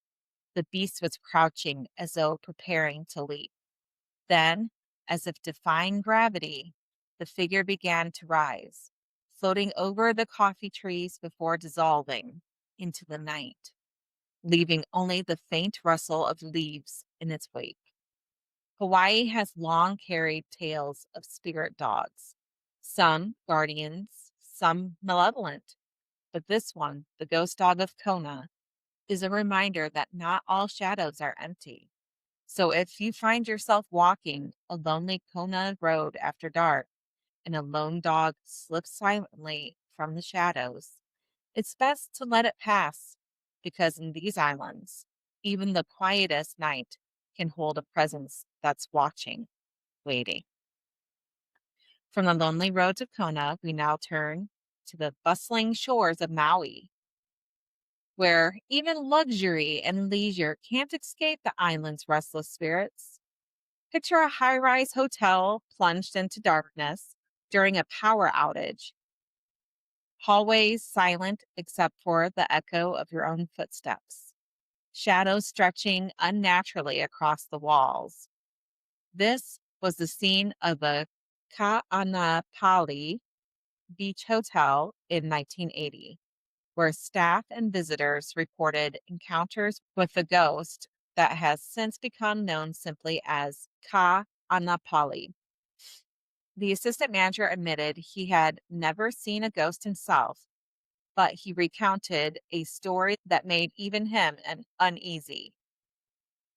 Speaker 1: The beast was crouching as though preparing to leap. Then, as if defying gravity, the figure began to rise, floating over the coffee trees before dissolving into the night, leaving only the faint rustle of leaves in its wake. Hawaii has long carried tales of spirit dogs, some guardians, some malevolent, but this one, the ghost dog of Kona, is a reminder that not all shadows are empty. So if you find yourself walking a lonely Kona road after dark and a lone dog slips silently from the shadows, it's best to let it pass because in these islands, even the quietest night can hold a presence that's watching, waiting. From the lonely roads of Kona, we now turn to the bustling shores of Maui, where even luxury and leisure can't escape the island's restless spirits. Picture a high rise hotel plunged into darkness during a power outage, hallways silent except for the echo of your own footsteps, shadows stretching unnaturally across the walls. This was the scene of a Ka'anapali Beach Hotel in 1980, where staff and visitors reported encounters with the ghost that has since become known simply as Ka Anapali. The assistant manager admitted he had never seen a ghost himself, but he recounted a story that made even him uneasy.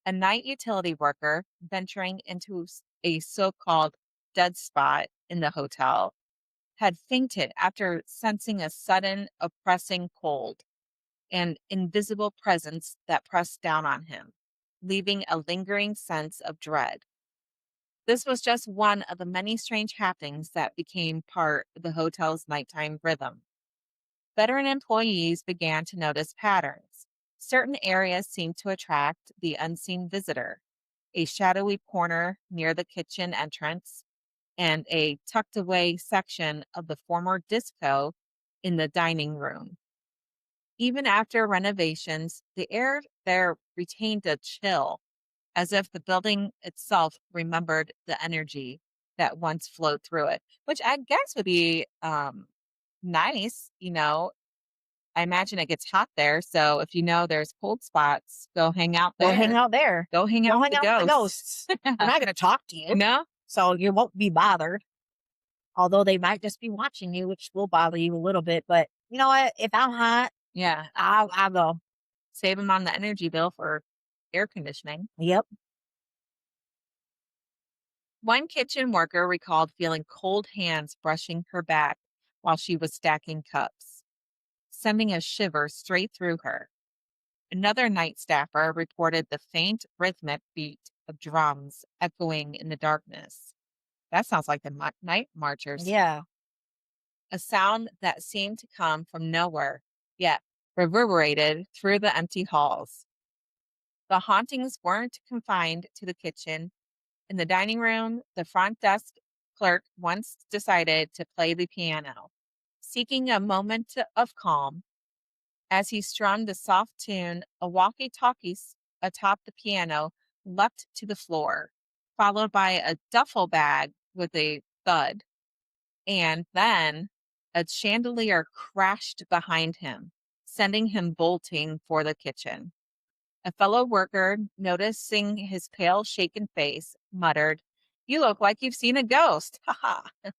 Speaker 1: A night utility worker venturing into a so called dead spot in the hotel had fainted after sensing a sudden, oppressing cold and invisible presence that pressed down on him, leaving a lingering sense of dread. This was just one of the many strange happenings that became part of the hotel's nighttime rhythm. Veteran employees began to notice patterns. Certain areas seemed to attract the unseen visitor, a shadowy corner near the kitchen entrance, and a tucked away section of the former disco in the dining room. Even after renovations, the air there retained a chill, as if the building itself remembered the energy that once flowed through it, which I guess would be nice. I imagine it gets hot there. So if there's cold spots, go hang out
Speaker 2: Go hang
Speaker 1: there.
Speaker 2: out there.
Speaker 1: Go hang out
Speaker 2: Go
Speaker 1: with
Speaker 2: hang
Speaker 1: the
Speaker 2: out with the
Speaker 1: ghosts.
Speaker 2: ghosts. They're not going to talk to you,
Speaker 1: No?
Speaker 2: so you won't be bothered. Although they might just be watching you, which will bother you a little bit. But you know what? If I'm hot,
Speaker 1: Yeah.
Speaker 2: I'll go.
Speaker 1: Save them on the energy bill for air conditioning.
Speaker 2: Yep.
Speaker 1: One kitchen worker recalled feeling cold hands brushing her back while she was stacking cups, sending a shiver straight through her. Another night staffer reported the faint rhythmic beat of drums echoing in the darkness. That sounds like the night marchers.
Speaker 2: Yeah.
Speaker 1: A sound that seemed to come from nowhere, yet reverberated through the empty halls. The hauntings weren't confined to the kitchen. In the dining room, the front desk clerk once decided to play the piano, seeking a moment of calm. As he strummed a soft tune, a walkie-talkie atop the piano leapt to the floor, followed by a duffel bag with a thud. And then a chandelier crashed behind him, sending him bolting for the kitchen. A fellow worker, noticing his pale, shaken face, muttered, "You look like you've seen a ghost." Ha ha.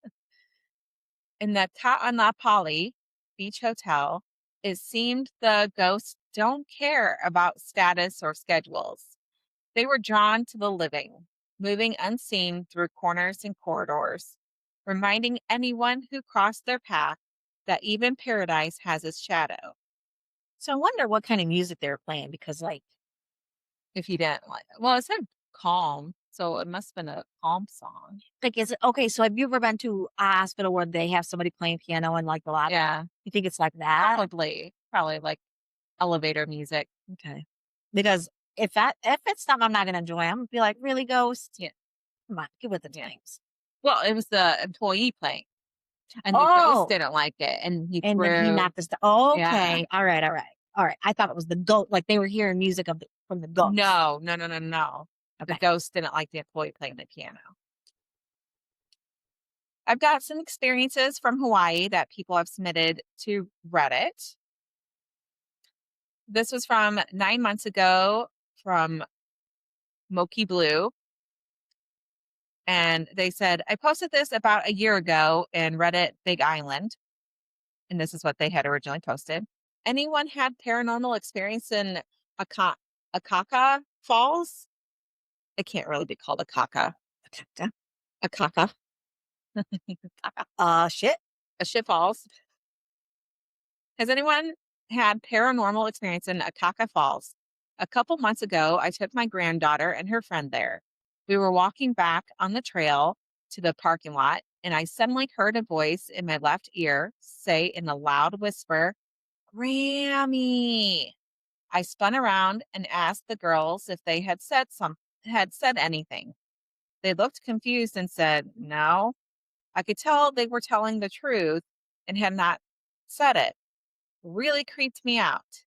Speaker 1: In the Ka'anapali Beach Hotel, it seemed the ghosts don't care about status or schedules. They were drawn to the living, moving unseen through corners and corridors, reminding anyone who crossed their path that even paradise has its shadow.
Speaker 2: So I wonder what kind of music they were playing because, like,
Speaker 1: If you didn't like it. Well, it said calm, so it must have been a calm song.
Speaker 2: is it okay? So have you ever been to a hospital where they have somebody playing piano in like the lobby?
Speaker 1: Yeah,
Speaker 2: You think it's like that?
Speaker 1: probably like elevator music.
Speaker 2: Okay. Because if it's something I'm not gonna enjoy, I'm gonna be like, really, ghost?
Speaker 1: Yeah,
Speaker 2: Come on, get with the
Speaker 1: yeah.
Speaker 2: times.
Speaker 1: Well, it was the employee playing, and the ghost
Speaker 2: Oh,
Speaker 1: didn't like it, and he
Speaker 2: and then he
Speaker 1: threw.
Speaker 2: knocked this down.
Speaker 1: Yeah.
Speaker 2: Okay. All right. All right. All right. I thought it was the ghost. Like they were hearing music from the ghost.
Speaker 1: No, no, no, no, no. The
Speaker 2: Okay.
Speaker 1: ghost didn't like the employee playing the piano. I've got some experiences from Hawaii that people have submitted to Reddit. This was from 9 months ago from Moki Blue. And they said, I posted this about a year ago in Reddit Big Island. And this is what they had originally posted. Anyone had paranormal experience in Akaka Falls? It can't really be called Akaka. Akaka.
Speaker 2: Shit.
Speaker 1: A shit falls. Has anyone had paranormal experience in Akaka Falls? A couple months ago, I took my granddaughter and her friend there. We were walking back on the trail to the parking lot, and I suddenly heard a voice in my left ear say in a loud whisper, Grammy. I spun around and asked the girls if they had said anything. They looked confused and said, no. I could tell they were telling the truth and had not said it. Really creeped me out.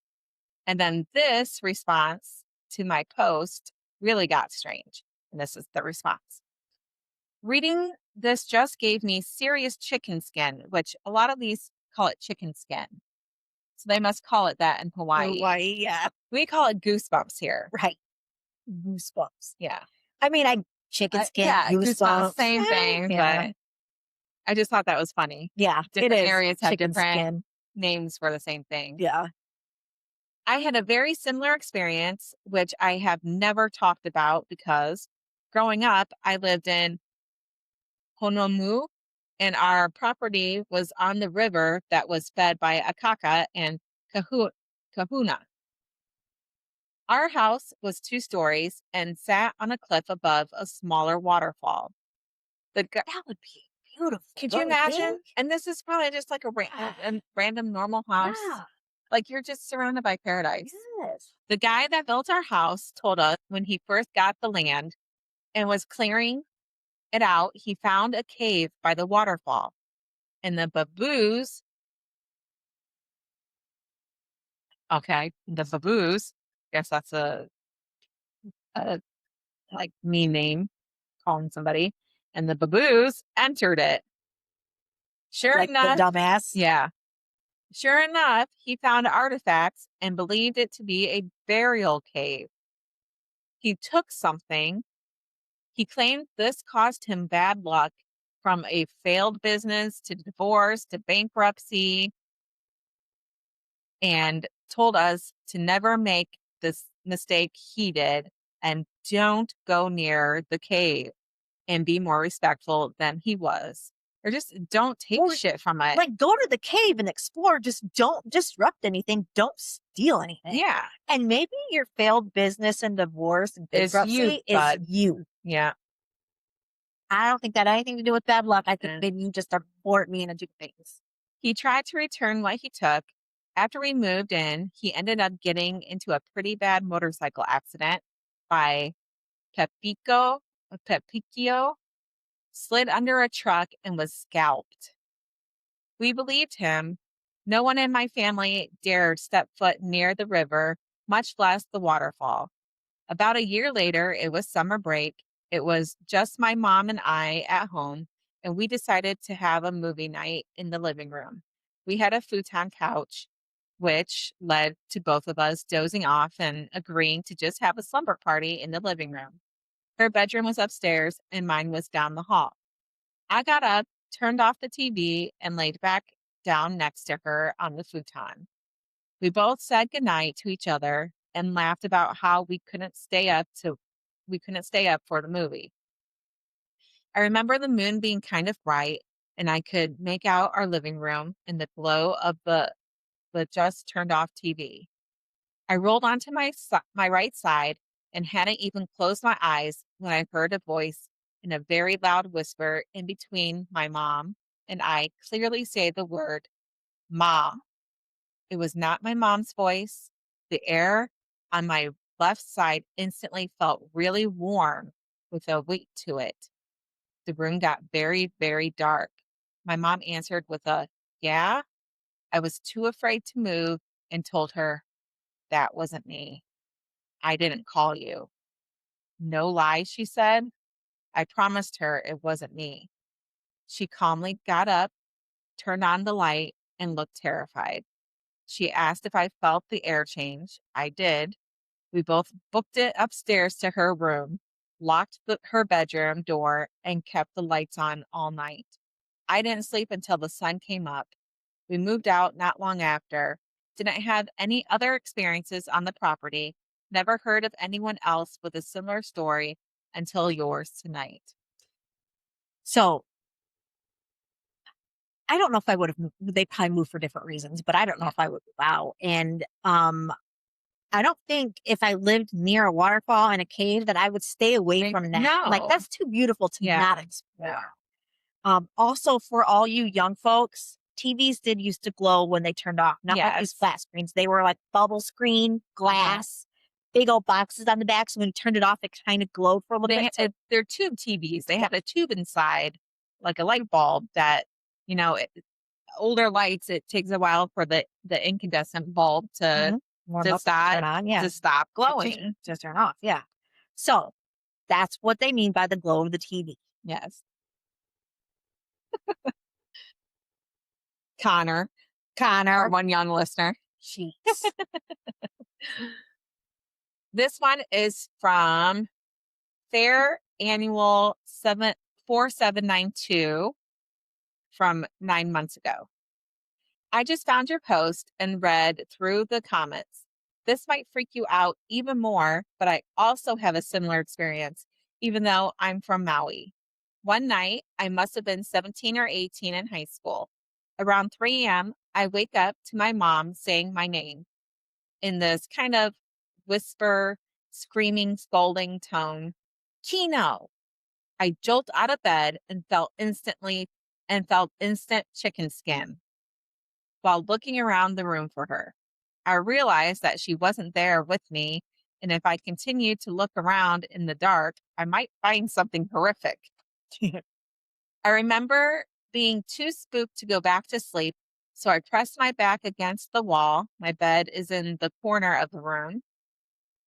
Speaker 1: And then this response to my post really got strange. And this is the response. Reading this just gave me serious chicken skin, which a lot of these call it chicken skin. So they must call it that in Hawaii.
Speaker 2: Hawaii, yeah.
Speaker 1: We call it goosebumps here.
Speaker 2: Right. Goosebumps.
Speaker 1: Yeah.
Speaker 2: I mean, chicken skin,
Speaker 1: yeah,
Speaker 2: goosebumps.
Speaker 1: same thing.
Speaker 2: Yeah.
Speaker 1: But I just thought that was funny.
Speaker 2: Yeah.
Speaker 1: Different
Speaker 2: it is.
Speaker 1: areas have
Speaker 2: Chicken
Speaker 1: different
Speaker 2: skin.
Speaker 1: names for the same thing.
Speaker 2: Yeah.
Speaker 1: I had a very similar experience, which I have never talked about because growing up, I lived in Honomu, and our property was on the river that was fed by Akaka and Kahuna. Our house was 2 stories and sat on a cliff above a smaller waterfall.
Speaker 2: That would be beautiful.
Speaker 1: Could you
Speaker 2: don't
Speaker 1: imagine?
Speaker 2: think?
Speaker 1: And this is probably just like a random normal house.
Speaker 2: Yeah.
Speaker 1: Like you're just surrounded by paradise.
Speaker 2: Yes.
Speaker 1: The guy that built our house told us when he first got the land and was clearing it out, he found a cave by the waterfall. And the baboos, the baboos, guess that's a like mean name, calling somebody. And the baboos entered it. Sure
Speaker 2: Like the
Speaker 1: enough,
Speaker 2: dumbass.
Speaker 1: yeah. Sure enough, he found artifacts and believed it to be a burial cave. He took something. He claimed this caused him bad luck from a failed business to divorce to bankruptcy, and told us to never make this mistake he did and don't go near the cave and be more respectful than he was. Or just don't take
Speaker 2: Well,
Speaker 1: shit from it.
Speaker 2: Like, go to the cave and explore. Just don't disrupt anything. Don't steal anything.
Speaker 1: Yeah.
Speaker 2: And maybe your failed business and divorce and
Speaker 1: It's you,
Speaker 2: bankruptcy is
Speaker 1: bud.
Speaker 2: you.
Speaker 1: Yeah.
Speaker 2: I don't think that had anything to do with bad luck. I think
Speaker 1: Mm.
Speaker 2: maybe you just are bored at me and do things.
Speaker 1: He tried to return what he took. After we moved in, he ended up getting into a pretty bad motorcycle accident by Pepicchio, slid under a truck and was scalped. We believed him. No one in my family dared step foot near the river, much less the waterfall. About a year later, it was summer break. It was just my mom and I at home, and we decided to have a movie night in the living room. We had a futon couch, which led to both of us dozing off and agreeing to just have a slumber party in the living room. Her bedroom was upstairs, and mine was down the hall. I got up, turned off the TV, and laid back down next to her on the futon. We both said goodnight to each other and laughed about how we couldn't stay up for the movie. I remember the moon being kind of bright and I could make out our living room in the glow of the just turned off TV. I rolled onto my right side and hadn't even closed my eyes when I heard a voice in a very loud whisper in between my mom and I clearly say the word "Ma." It was not my mom's voice. The air on my left side instantly felt really warm with a weight to it. The room got very, very dark. My mom answered with a, "Yeah." I was too afraid to move and told her, "That wasn't me. I didn't call you." "No lie," she said. I promised her it wasn't me. She calmly got up, turned on the light, and looked terrified. She asked if I felt the air change. I did. We both booked it upstairs to her room, locked her bedroom door, and kept the lights on all night. I didn't sleep until the sun came up. We moved out not long after. Didn't have any other experiences on the property. Never heard of anyone else with a similar story until yours tonight.
Speaker 2: So I don't know if I would have moved. They probably moved for different reasons, but I don't know if I would move out. And I don't think if I lived near a waterfall and a cave that I would stay away from that. Like,
Speaker 1: No.
Speaker 2: that's too beautiful to
Speaker 1: Yeah.
Speaker 2: not explore. Also, for all you young folks, TVs did used to glow when they turned off, not like these
Speaker 1: Yes.
Speaker 2: flat screens. They were like bubble screen, glass, big old boxes on the back. So when you turned it off, it kind of glowed for a little bit.
Speaker 1: They're tube TVs. They had a tube inside, like a light bulb that, older lights, it takes a while for the incandescent bulb to
Speaker 2: Warm
Speaker 1: to
Speaker 2: up and turn
Speaker 1: stop
Speaker 2: on, yeah.
Speaker 1: to stop glowing.
Speaker 2: Just turn off, yeah. So that's what they mean by the glow of the TV.
Speaker 1: Yes. Connor, our one young listener.
Speaker 2: Jeez.
Speaker 1: This one is from Fair Annual 4792 from 9 months ago. I just found your post and read through the comments. This might freak you out even more, but I also have a similar experience, even though I'm from Maui. One night, I must have been 17 or 18 in high school. Around 3 a.m., I wake up to my mom saying my name in this kind of whisper, screaming, scolding tone. Kino. I jolt out of bed and felt instant chicken skin while looking around the room for her. I realized that she wasn't there with me, and if I continued to look around in the dark, I might find something horrific. I remember being too spooked to go back to sleep, so I pressed my back against the wall. My bed is in the corner of the room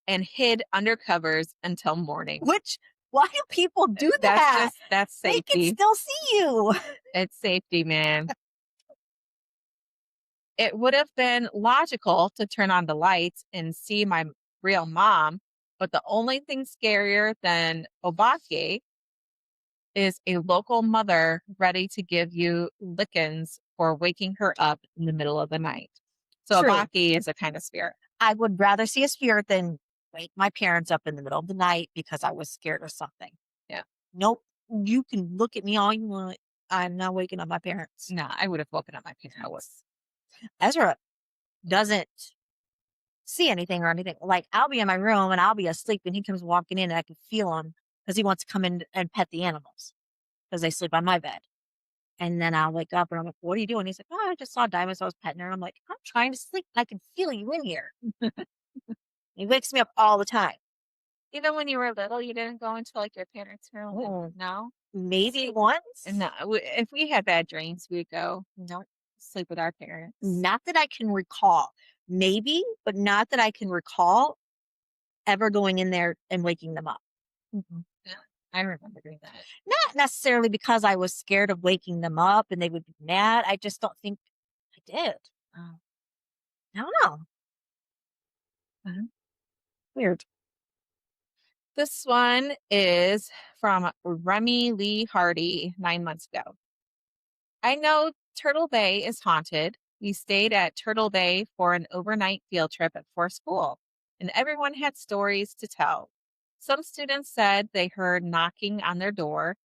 Speaker 1: and hid under covers until morning.
Speaker 2: Why do people do that?
Speaker 1: That's
Speaker 2: They can
Speaker 1: safety.
Speaker 2: still see you.
Speaker 1: It's safety, man. It would have been logical to turn on the lights and see my real mom, but the only thing scarier than Obake is a local mother ready to give you lickings for waking her up in the middle of the night. So
Speaker 2: True.
Speaker 1: Obake is a kind of spirit.
Speaker 2: I would rather see a spirit than wake my parents up in the middle of the night because I was scared of something.
Speaker 1: Yeah.
Speaker 2: Nope. You can look at me all you want. I'm not waking up my parents.
Speaker 1: No, I would have woken up my parents.
Speaker 2: Ezra doesn't see anything or anything. Like, I'll be in my room and I'll be asleep and he comes walking in and I can feel him because he wants to come in and pet the animals because they sleep on my bed. And then I'll wake up and I'm like, what are you doing? He's like, oh, I just saw Diamond, so I was petting her. And I'm like, I'm trying to sleep. I can feel you in here. He wakes me up all the time.
Speaker 1: Even when you were little, you didn't go into like your parents' room?
Speaker 2: Mm-mm.
Speaker 1: No?
Speaker 2: Maybe once.
Speaker 1: And no, if we had bad dreams, we'd go
Speaker 2: No,
Speaker 1: sleep with our parents.
Speaker 2: not that I can recall. Maybe, but not that I can recall ever going in there and waking them up.
Speaker 1: Yeah, I remember doing that.
Speaker 2: Not necessarily because I was scared of waking them up and they would be mad. I just don't think I did.
Speaker 1: Oh.
Speaker 2: I don't know. Weird.
Speaker 1: This one is from Remy Lee Hardy 9 months ago. I know Turtle Bay is haunted. We stayed at Turtle Bay for an overnight field trip for school, and everyone had stories to tell. Some students said they heard knocking on their door,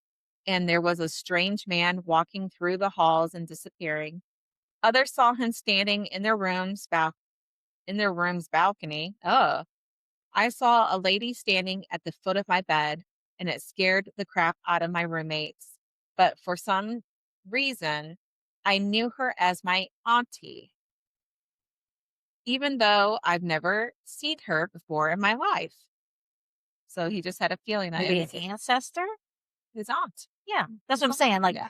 Speaker 1: and there was a strange man walking through the halls and disappearing. Others saw him standing in their room's balcony. Oh, I saw a lady standing at the foot of my bed, and it scared the crap out of my roommates. But for some reason, I knew her as my auntie, even though I've never seen her before in my life. So he just had a feeling that
Speaker 2: Maybe
Speaker 1: it
Speaker 2: an
Speaker 1: was
Speaker 2: ancestor?
Speaker 1: his aunt.
Speaker 2: Yeah, that's what I'm saying. Like,
Speaker 1: Yeah.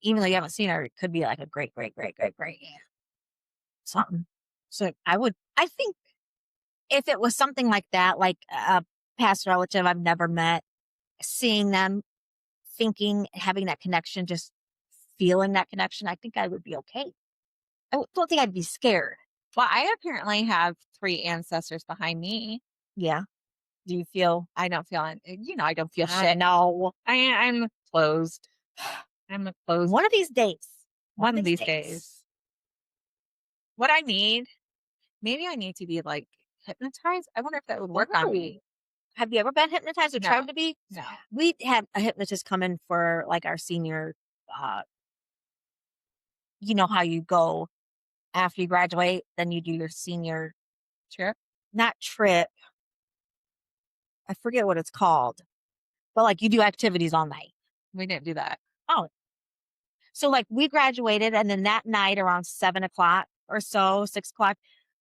Speaker 2: even though you haven't seen her, it could be like a great, great, great, great, great aunt. Something. So I think if it was something like that, like a past relative I've never met, seeing them, thinking, having that connection, just feeling that connection, I think I would be okay. Don't think I'd be scared.
Speaker 1: Well, I apparently have 3 ancestors behind me.
Speaker 2: Yeah. Do you feel?
Speaker 1: I don't feel, I don't feel
Speaker 2: I
Speaker 1: shit.
Speaker 2: know.
Speaker 1: I'm closed. I'm a closed.
Speaker 2: One of these days.
Speaker 1: One of these days. What I need, maybe I need to be like hypnotized. I wonder if that would work on me.
Speaker 2: Have you ever been hypnotized or
Speaker 1: No.
Speaker 2: tried to be?
Speaker 1: No.
Speaker 2: We had a hypnotist come in for like our senior, you know how you go after you graduate, then you do your senior
Speaker 1: Trip?
Speaker 2: not trip. I forget what it's called, but like you do activities all night.
Speaker 1: We didn't do that.
Speaker 2: Oh, so like we graduated, and then that night around 7:00 or so, 6:00,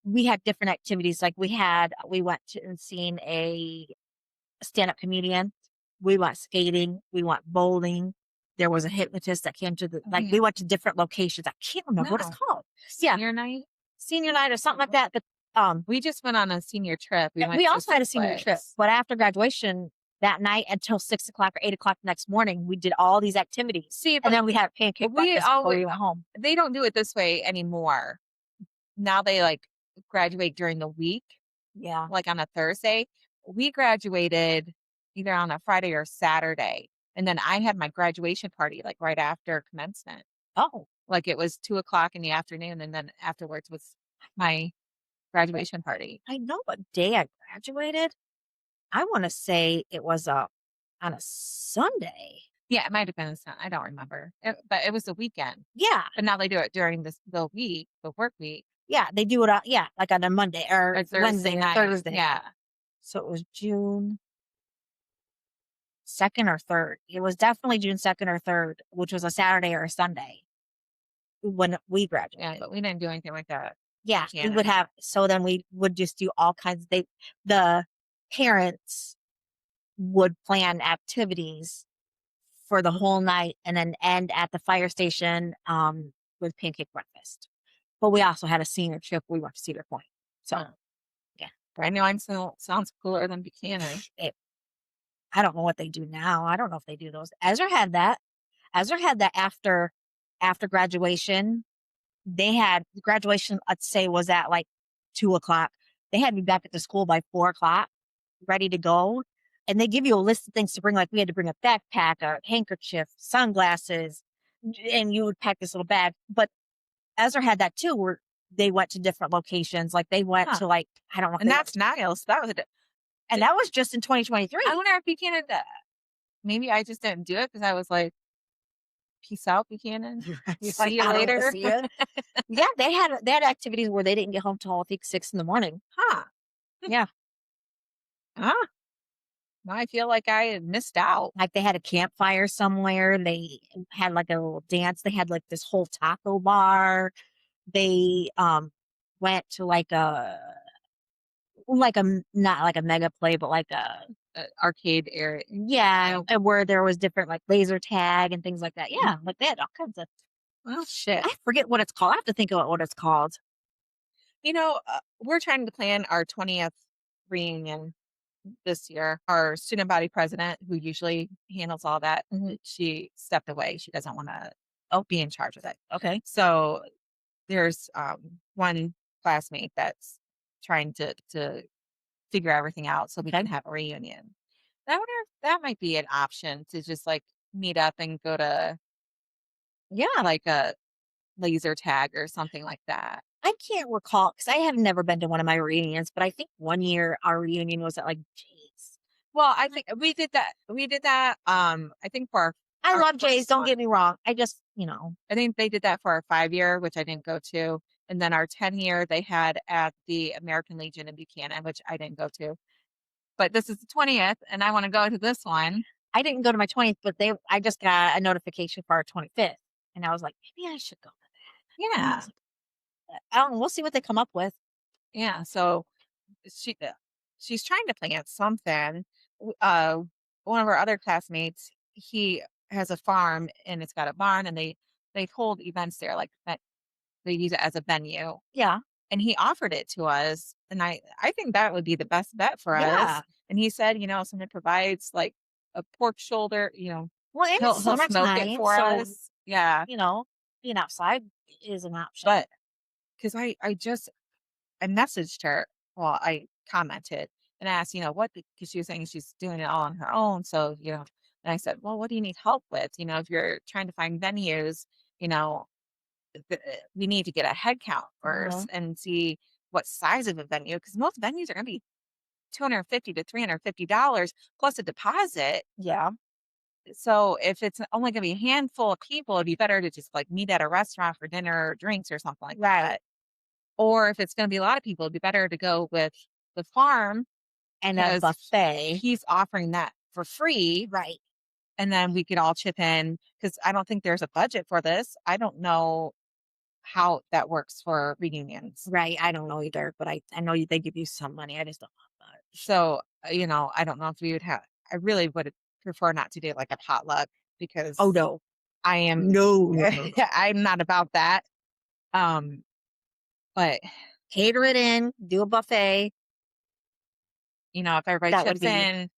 Speaker 2: we had different activities. Like we went to and seen a stand-up comedian. We went skating. We went bowling. There was a hypnotist that came to we went to different locations. I can't remember what it's called.
Speaker 1: Senior night?
Speaker 2: Senior night or something like that. But
Speaker 1: we just went on a senior trip.
Speaker 2: we also had a senior trip. But after graduation that night until 6:00 or 8:00 the next morning, we did all these activities.
Speaker 1: See,
Speaker 2: and then we had pancake breakfast before we went home.
Speaker 1: They don't do it this way anymore. Now they like graduate during the week.
Speaker 2: Yeah.
Speaker 1: Like on a Thursday. We graduated either on a Friday or Saturday. And then I had my graduation party like right after commencement.
Speaker 2: Oh.
Speaker 1: Like it was 2:00 in the afternoon. And then afterwards was my graduation party.
Speaker 2: I know what day I graduated. I want to say it was on a Sunday.
Speaker 1: Yeah, it might have been a Sunday. I don't remember. But it was the weekend.
Speaker 2: Yeah.
Speaker 1: But now they do it during the week, the work week.
Speaker 2: Yeah, they do it like on a Monday or Wednesday night. Thursday.
Speaker 1: Yeah.
Speaker 2: So it was June 2nd or 3rd. It was definitely June 2nd or 3rd, which was a Saturday or a Sunday when we graduated.
Speaker 1: Yeah, but we didn't do anything like that.
Speaker 2: Yeah, we
Speaker 1: Buchanan.
Speaker 2: would have. So then we would just do all kinds. The parents would plan activities for the whole night and then end at the fire station with pancake breakfast. But we also had a senior trip. We went to Cedar Point. So,
Speaker 1: Oh.
Speaker 2: yeah.
Speaker 1: Brandywine sounds cooler than Buchanan.
Speaker 2: I don't know what they do now. I don't know if they do those. Ezra had that. Ezra had that after graduation. They had graduation, let's say, was at like 2:00. They had me back at the school by 4:00, ready to go. And they give you a list of things to bring. Like we had to bring a backpack, a handkerchief, sunglasses, and you would pack this little bag. But Ezra had that too, where they went to different locations. Like they went to like, I don't know.
Speaker 1: And that's Niles.
Speaker 2: And that was just in 2023.
Speaker 1: I wonder if Buchanan, maybe I just didn't do it because I was like, peace out, Buchanan. See you later.
Speaker 2: See ya. Yeah, they had activities where they didn't get home till I think 6 a.m.
Speaker 1: Huh.
Speaker 2: Yeah.
Speaker 1: Huh. Now I feel like I had missed out.
Speaker 2: Like they had a campfire somewhere. They had like a little dance. They had like this whole taco bar. They went to like a not like a mega play, but like a
Speaker 1: Arcade area.
Speaker 2: yeah, and where there was different like laser tag and things like that. Yeah, like they had all kinds of.
Speaker 1: Well, shit.
Speaker 2: I forget what it's called. I have to think about what it's called.
Speaker 1: We're trying to plan our 20th reunion this year. Our student body president, who usually handles all that, she stepped away. She doesn't want to be in charge of it.
Speaker 2: Okay.
Speaker 1: So there's one classmate that's trying to figure everything out so we can have a reunion. I wonder if that might be an option to just like meet up and go to like a laser tag or something like that.
Speaker 2: I can't recall because I have never been to one of my reunions, but I think one year our reunion was at like Jay's.
Speaker 1: Well, I think we did that. I think for
Speaker 2: I
Speaker 1: our
Speaker 2: love Jay's.
Speaker 1: first
Speaker 2: Don't
Speaker 1: one.
Speaker 2: get me wrong. I just,
Speaker 1: I think they did that for our 5-year, which I didn't go to. And then our 10-year they had at the American Legion in Buchanan, which I didn't go to. But this is the 20th, and I want to go to this one.
Speaker 2: I didn't go to my 20th, but I just got a notification for our 25th. And I was like, maybe I should go to that.
Speaker 1: Yeah.
Speaker 2: I don't know. We'll see what they come up with.
Speaker 1: Yeah. So she's trying to plan something. One of our other classmates, he has a farm and it's got a barn, and they hold events there, like they use it as a venue.
Speaker 2: Yeah.
Speaker 1: And he offered it to us, and I think that would be the best bet for us. And he said, someone provides like a pork shoulder,
Speaker 2: well, and
Speaker 1: he'll
Speaker 2: it's
Speaker 1: smoke
Speaker 2: summertime,
Speaker 1: it for
Speaker 2: so,
Speaker 1: us. Yeah.
Speaker 2: Being outside is an option.
Speaker 1: But because I messaged her, well, I commented and asked, what, because she was saying she's doing it all on her own. So, and I said, well, what do you need help with? If you're trying to find venues, we need to get a head count first and see what size of a venue, because most venues are going to be $250 to $350 plus a deposit.
Speaker 2: Yeah.
Speaker 1: So if it's only going to be a handful of people, it'd be better to just like meet at a restaurant for dinner or drinks or something like that. Or if it's going to be a lot of people, it'd be better to go with the farm
Speaker 2: and a buffet.
Speaker 1: He's offering that for free.
Speaker 2: Right.
Speaker 1: And then we could all chip in, because I don't think there's a budget for this. I don't know how that works for reunions.
Speaker 2: Right. I don't know either, but I know they give you some money. I just don't know about it.
Speaker 1: So, I don't know if we would have, I really would prefer not to do like a potluck, because
Speaker 2: no,
Speaker 1: I am,
Speaker 2: no.
Speaker 1: I'm not about that. But
Speaker 2: cater it in, do a buffet.
Speaker 1: If everybody chips in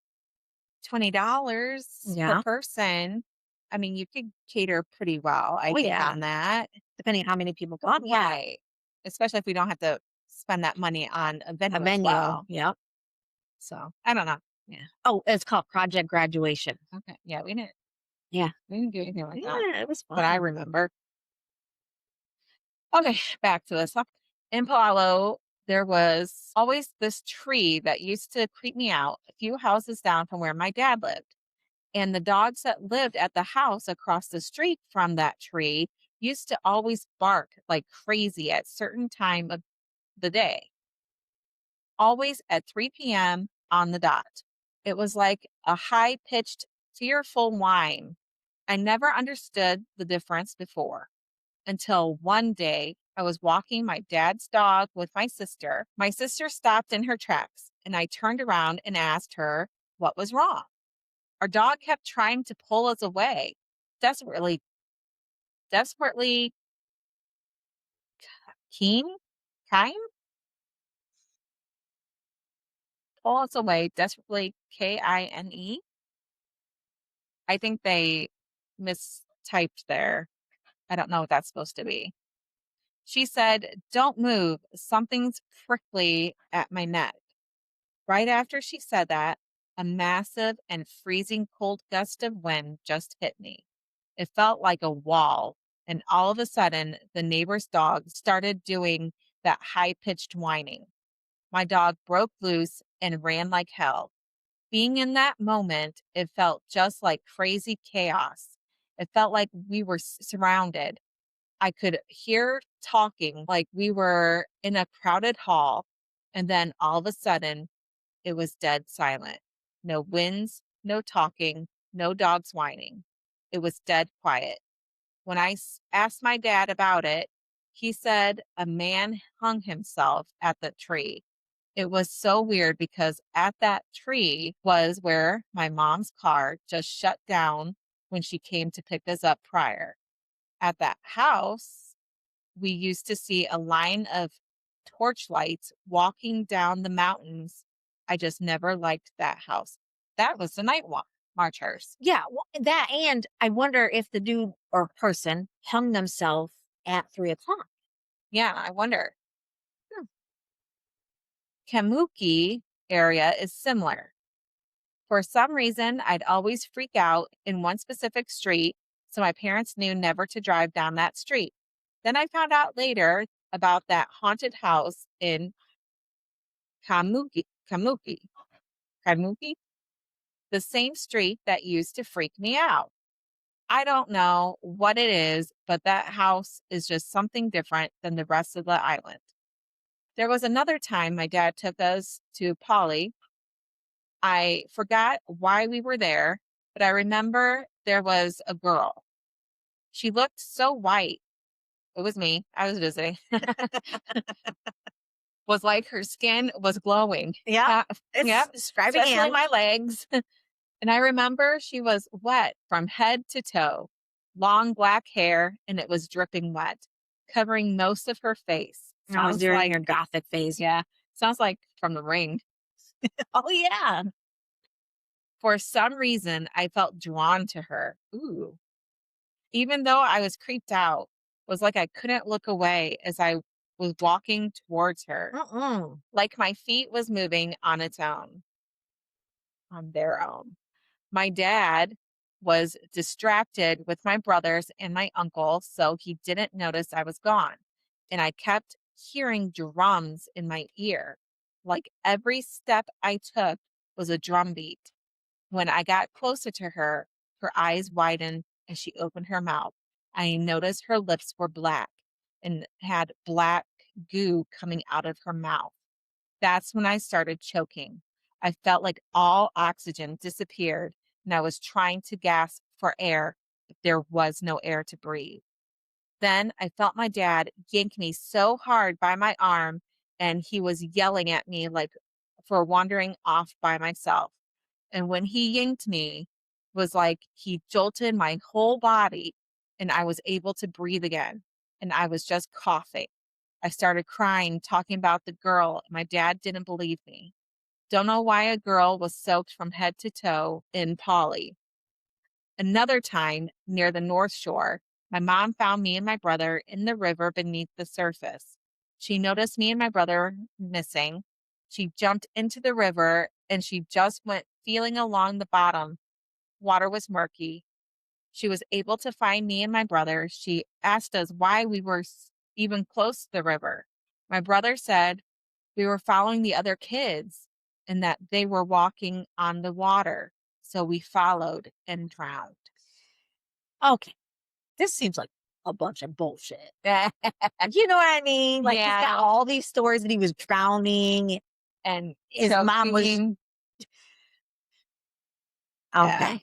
Speaker 1: $20 per person, I mean, you could cater pretty well, I think, on that.
Speaker 2: Depending on how many people come.
Speaker 1: Right. Especially if we don't have to spend that money on a venue. As well.
Speaker 2: Yep.
Speaker 1: So I don't know.
Speaker 2: Yeah. Oh, it's called Project Graduation.
Speaker 1: Okay. Yeah, we didn't.
Speaker 2: Yeah.
Speaker 1: We didn't do anything like that.
Speaker 2: Yeah, it was fun.
Speaker 1: But I remember. Okay, back to this. In Palo, there was always this tree that used to creep me out a few houses down from where my dad lived. And the dogs that lived at the house across the street from that tree used to always bark like crazy at certain time of the day. Always at 3 p.m. on the dot. It was like a high-pitched, fearful whine. I never understood the difference before, until one day I was walking my dad's dog with my sister. My sister stopped in her tracks, and I turned around and asked her what was wrong. Our dog kept trying to pull us away, desperately, desperately keen, kind, pull us away, desperately KINE. I think they mistyped there. I don't know what that's supposed to be. She said, "Don't move. Something's prickly at my neck." Right after she said that, a massive and freezing cold gust of wind just hit me. It felt like a wall, and all of a sudden, the neighbor's dog started doing that high pitched whining. My dog broke loose and ran like hell. Being in that moment, it felt just like crazy chaos. It felt like we were surrounded. I could hear talking like we were in a crowded hall, and then all of a sudden, it was dead silent. No winds, no talking, no dogs whining. It was dead quiet. When I asked my dad about it, he said a man hung himself at the tree. It was so weird because at that tree was where my mom's car just shut down when she came to pick us up prior. At that house, we used to see a line of torch lights walking down the mountains. I just never liked that house. That was the night walk marchers.
Speaker 2: Yeah, well, that, and I wonder if the dude or person hung themselves at 3 o'clock.
Speaker 1: Yeah, I wonder. Kamuki area is similar. For some reason, I'd always freak out in one specific street, so my parents knew never to drive down that street. Then I found out later about that haunted house in Kamuki, Kamuki, the same street that used to freak me out. I don't know what it is, but that house is just something different than the rest of the island. There was another time my dad took us to Polly. I forgot why we were there, but I remember there was a girl. She looked so white. It was me. I was visiting. Was like her skin was glowing.
Speaker 2: Yeah, it's
Speaker 1: Yep.
Speaker 2: describing
Speaker 1: Especially
Speaker 2: Anne.
Speaker 1: my legs. And I remember she was wet from head to toe, long black hair, and it was dripping wet, covering most of her face.
Speaker 2: I was
Speaker 1: Sounds
Speaker 2: during
Speaker 1: like,
Speaker 2: your gothic phase.
Speaker 1: yeah, sounds like from the ring.
Speaker 2: Oh yeah.
Speaker 1: For some reason, I felt drawn to her. Ooh. Even though I was creeped out, it was like I couldn't look away as I was walking towards her, like my feet was moving on its own, on their own. My dad was distracted with my brothers and my uncle, so he didn't notice I was gone. And I kept hearing drums in my ear. Like every step I took was a drum beat. When I got closer to her, her eyes widened and she opened her mouth. I noticed her lips were black and had black goo coming out of her mouth. That's when I started choking. I felt like all oxygen disappeared and I was trying to gasp for air, but there was no air to breathe. Then I felt my dad yank me so hard by my arm and he was yelling at me like for wandering off by myself. And when he yanked me, was like he jolted my whole body and I was able to breathe again. And I was just coughing. I started crying, talking about the girl. My dad didn't believe me. Don't know why a girl was soaked from head to toe in Polly. Another time near the North Shore, my mom found me and my brother in the river beneath the surface. She noticed me and my brother missing. She jumped into the river and she just went feeling along the bottom. Water was murky. She was able to find me and my brother. She asked us why we were even close to the river. My brother said we were following the other kids and that they were walking on the water. So we followed and drowned.
Speaker 2: Okay. This seems like a bunch of bullshit.
Speaker 1: Yeah.
Speaker 2: You know what I mean? Like he's got
Speaker 1: Yeah.
Speaker 2: all these stories that he was drowning.
Speaker 1: And
Speaker 2: His mom was
Speaker 1: choking. Yeah.
Speaker 2: okay.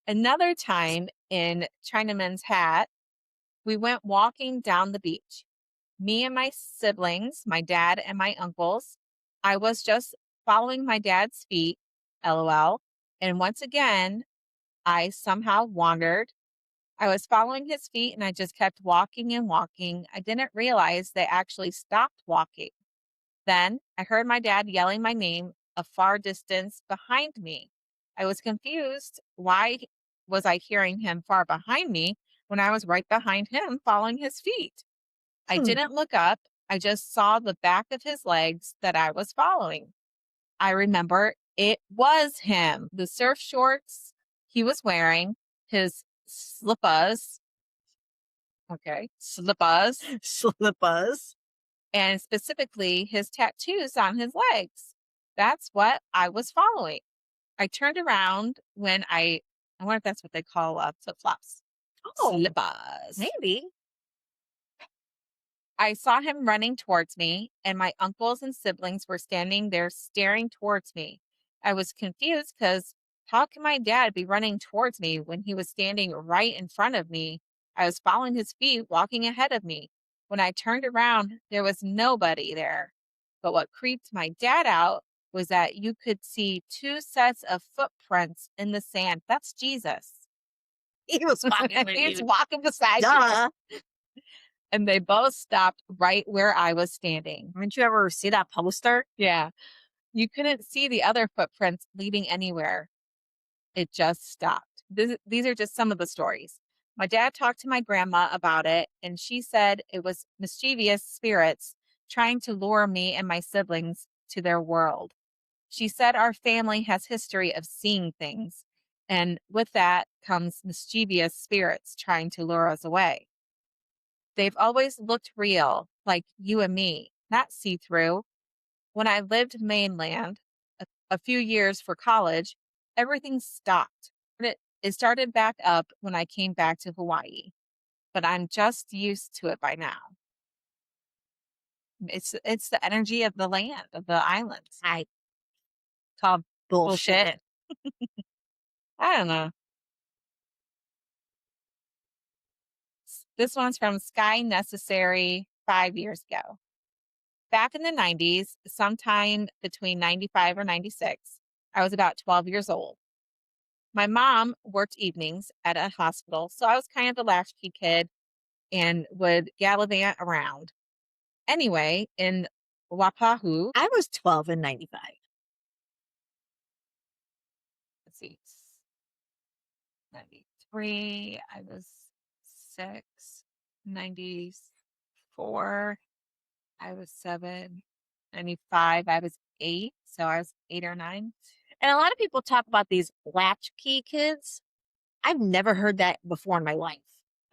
Speaker 1: Another time in Chinaman's Hat, We went walking down the beach. Me and my siblings, my dad and my uncles. I was just following my dad's feet, lol. And once again, I somehow wandered. I was following his feet and I just kept walking and walking. I didn't realize they actually stopped walking. Then I heard my dad yelling my name a far distance behind me. I was confused. Why was I hearing him far behind me when I was right behind him following his feet? I
Speaker 2: Hmm.
Speaker 1: didn't look up. I just saw the back of his legs that I was following. I remember it was him. The surf shorts he was wearing, his slippers, okay, slippers,
Speaker 2: Slippers.
Speaker 1: and specifically his tattoos on his legs. That's what I was following. I turned around when I wonder if that's what they call flip flops.
Speaker 2: Oh,
Speaker 1: Slippers.
Speaker 2: maybe.
Speaker 1: I saw him running towards me, and my uncles and siblings were standing there staring towards me. I was confused because how can my dad be running towards me when he was standing right in front of me? I was following his feet, walking ahead of me. When I turned around, there was nobody there. But what creeped my dad out was that you could see two sets of footprints in the sand. That's Jesus.
Speaker 2: He was walking with
Speaker 1: He's
Speaker 2: you.
Speaker 1: walking beside you.
Speaker 2: Duh.
Speaker 1: And they both stopped right where I was standing.
Speaker 2: Didn't you ever see that poster?
Speaker 1: Yeah. You couldn't see the other footprints leading anywhere. It just stopped. These are just some of the stories. My dad talked to my grandma about it, and she said it was mischievous spirits trying to lure me and my siblings to their world. She said our family has history of seeing things, and with that comes mischievous spirits trying to lure us away. They've always looked real, like you and me, not see through. When I lived mainland a few years for college, everything stopped. It started back up when I came back to Hawaii, but I'm just used to it by now. It's the energy of the land, of the islands.
Speaker 2: I
Speaker 1: Called
Speaker 2: bullshit.
Speaker 1: I don't know. This one's from Sky Necessary 5 years ago. Back in the 90s, sometime between 95 or 96, I was about 12 years old. My mom worked evenings at a hospital, so I was kind of a latchkey kid and would gallivant around. Anyway, in Wapahu,
Speaker 2: I was 12 in 95.
Speaker 1: let's see, 93, I was 6, 94, I was 7, 95, I was 8, so I was 8 or 9.
Speaker 2: And a lot of people talk about these latchkey kids. I've never heard that before in my life.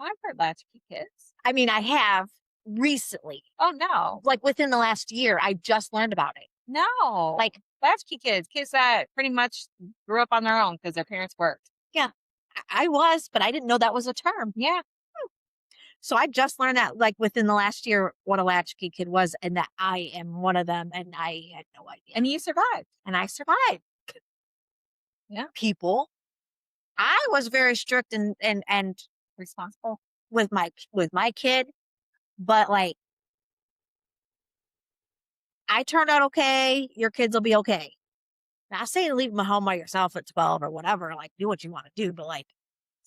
Speaker 1: I've heard latchkey kids.
Speaker 2: I mean, I have recently.
Speaker 1: Oh, no.
Speaker 2: Like within the last year, I just learned about it.
Speaker 1: No.
Speaker 2: Like,
Speaker 1: latchkey kids that pretty much grew up on their own because their parents worked.
Speaker 2: yeah, I was, but I didn't know that was a term.
Speaker 1: Yeah.
Speaker 2: So I just learned that like within the last year what a latchkey kid was and that I am one of them and I had no idea.
Speaker 1: And you survived.
Speaker 2: And I survived.
Speaker 1: Yeah.
Speaker 2: People. I was very strict and
Speaker 1: Responsible.
Speaker 2: with my kid, but like I turned out okay, your kids will be okay. Not saying leave them at home by yourself at 12 or whatever, like do what you want to do, but like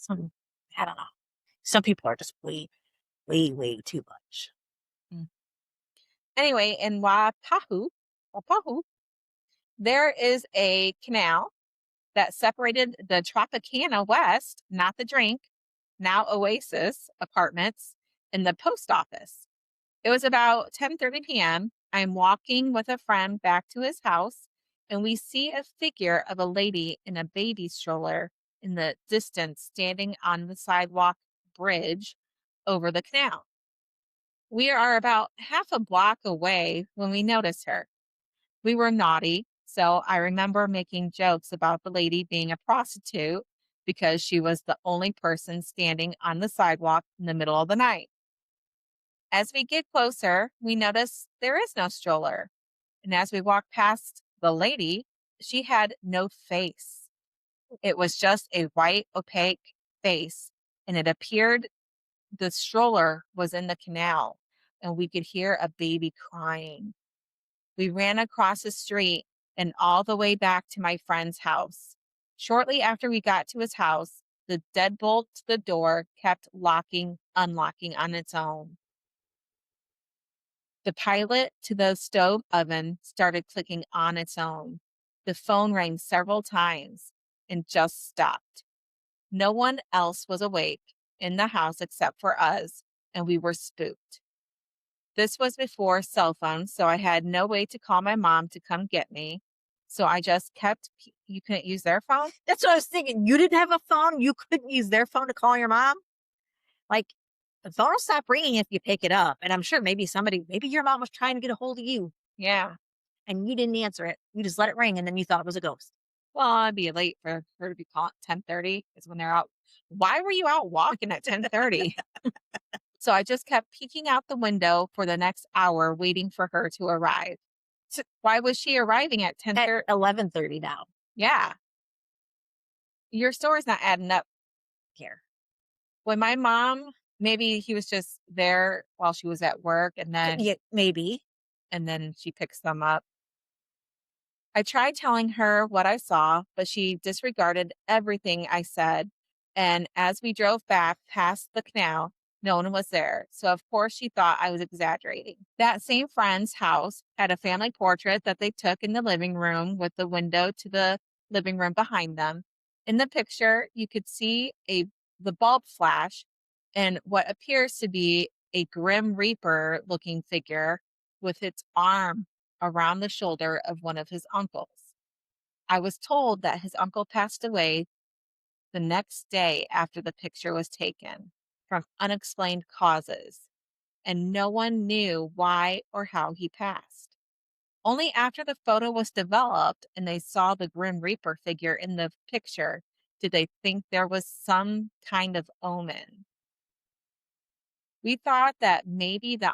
Speaker 2: I don't know. Some people are just way too much.
Speaker 1: Anyway, in Wapahu, there is a canal that separated the Tropicana West, not the drink, now Oasis apartments, and the post office. It was about 10:30 p.m. I'm walking with a friend back to his house, and we see a figure of a lady in a baby stroller in the distance standing on the sidewalk bridge over the canal. We are about half a block away when we notice her. We were naughty, so I remember making jokes about the lady being a prostitute because she was the only person standing on the sidewalk in the middle of the night. As we get closer, we notice there is no stroller. And as we walk past the lady, she had no face. It was just a white, opaque face, and it appeared The stroller was in the canal and we could hear a baby crying. We ran across the street and all the way back to my friend's house. Shortly after we got to his house, the deadbolt to the door kept unlocking on its own. The pilot to the stove oven started clicking on its own. The phone rang several times and just stopped. No one else was awake in the house except for us, and we were spooked. This was before cell phones, so I had no way to call my mom to come get me. So I just kept, you couldn't use their phone?
Speaker 2: That's what I was thinking. You didn't have a phone. You couldn't use their phone to call your mom. Like, the phone will stop ringing if you pick it up. And I'm sure maybe your mom was trying to get a hold of you
Speaker 1: Yeah.
Speaker 2: and you didn't answer it. You just let it ring and then you thought it was a ghost.
Speaker 1: Well, I'd be late for her to be called 10:30 is when they're out. Why were you out walking at 10:30? So I just kept peeking out the window for the next hour, waiting for her to arrive. So why was she arriving at 10:30?
Speaker 2: At 11:30 now.
Speaker 1: Yeah. Your story's not adding up
Speaker 2: Here.
Speaker 1: when my mom, maybe he was just there while she was at work
Speaker 2: Yeah, maybe.
Speaker 1: and then she picks them up. I tried telling her what I saw, but she disregarded everything I said. And as we drove back past the canal, no one was there. So, of course, she thought I was exaggerating. That same friend's house had a family portrait that they took in the living room with the window to the living room behind them. In the picture, you could see the bulb flash and what appears to be a Grim Reaper looking figure with its arm around the shoulder of one of his uncles. I was told that his uncle passed away the next day after the picture was taken from unexplained causes, and no one knew why or how he passed. Only after the photo was developed and they saw the Grim Reaper figure in the picture did they think there was some kind of omen. We thought that maybe the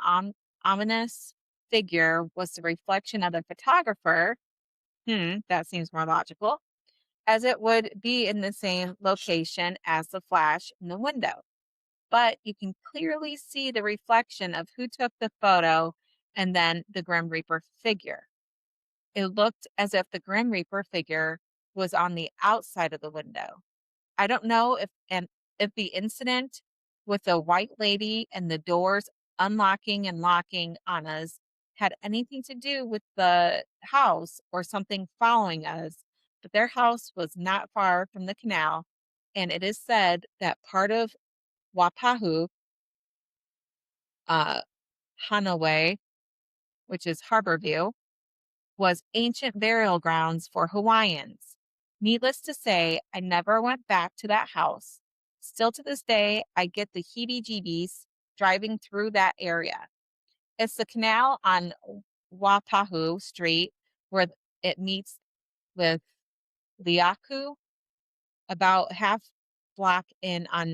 Speaker 1: ominous figure was the reflection of the photographer. That seems more logical, as it would be in the same location as the flash in the window. But you can clearly see the reflection of who took the photo and then the Grim Reaper figure. It looked as if the Grim Reaper figure was on the outside of the window. I don't know if the incident with the white lady and the doors unlocking and locking on us had anything to do with the house or something following us, but their house was not far from the canal, and it is said that part of Wapahu, uh, Hanaway, which is Harborview, was ancient burial grounds for Hawaiians. Needless to say, I never went back to that house. Still to this day, I get the heebie jeebies driving through that area. It's the canal on Wapahu Street where it meets with Liaku, about half block in on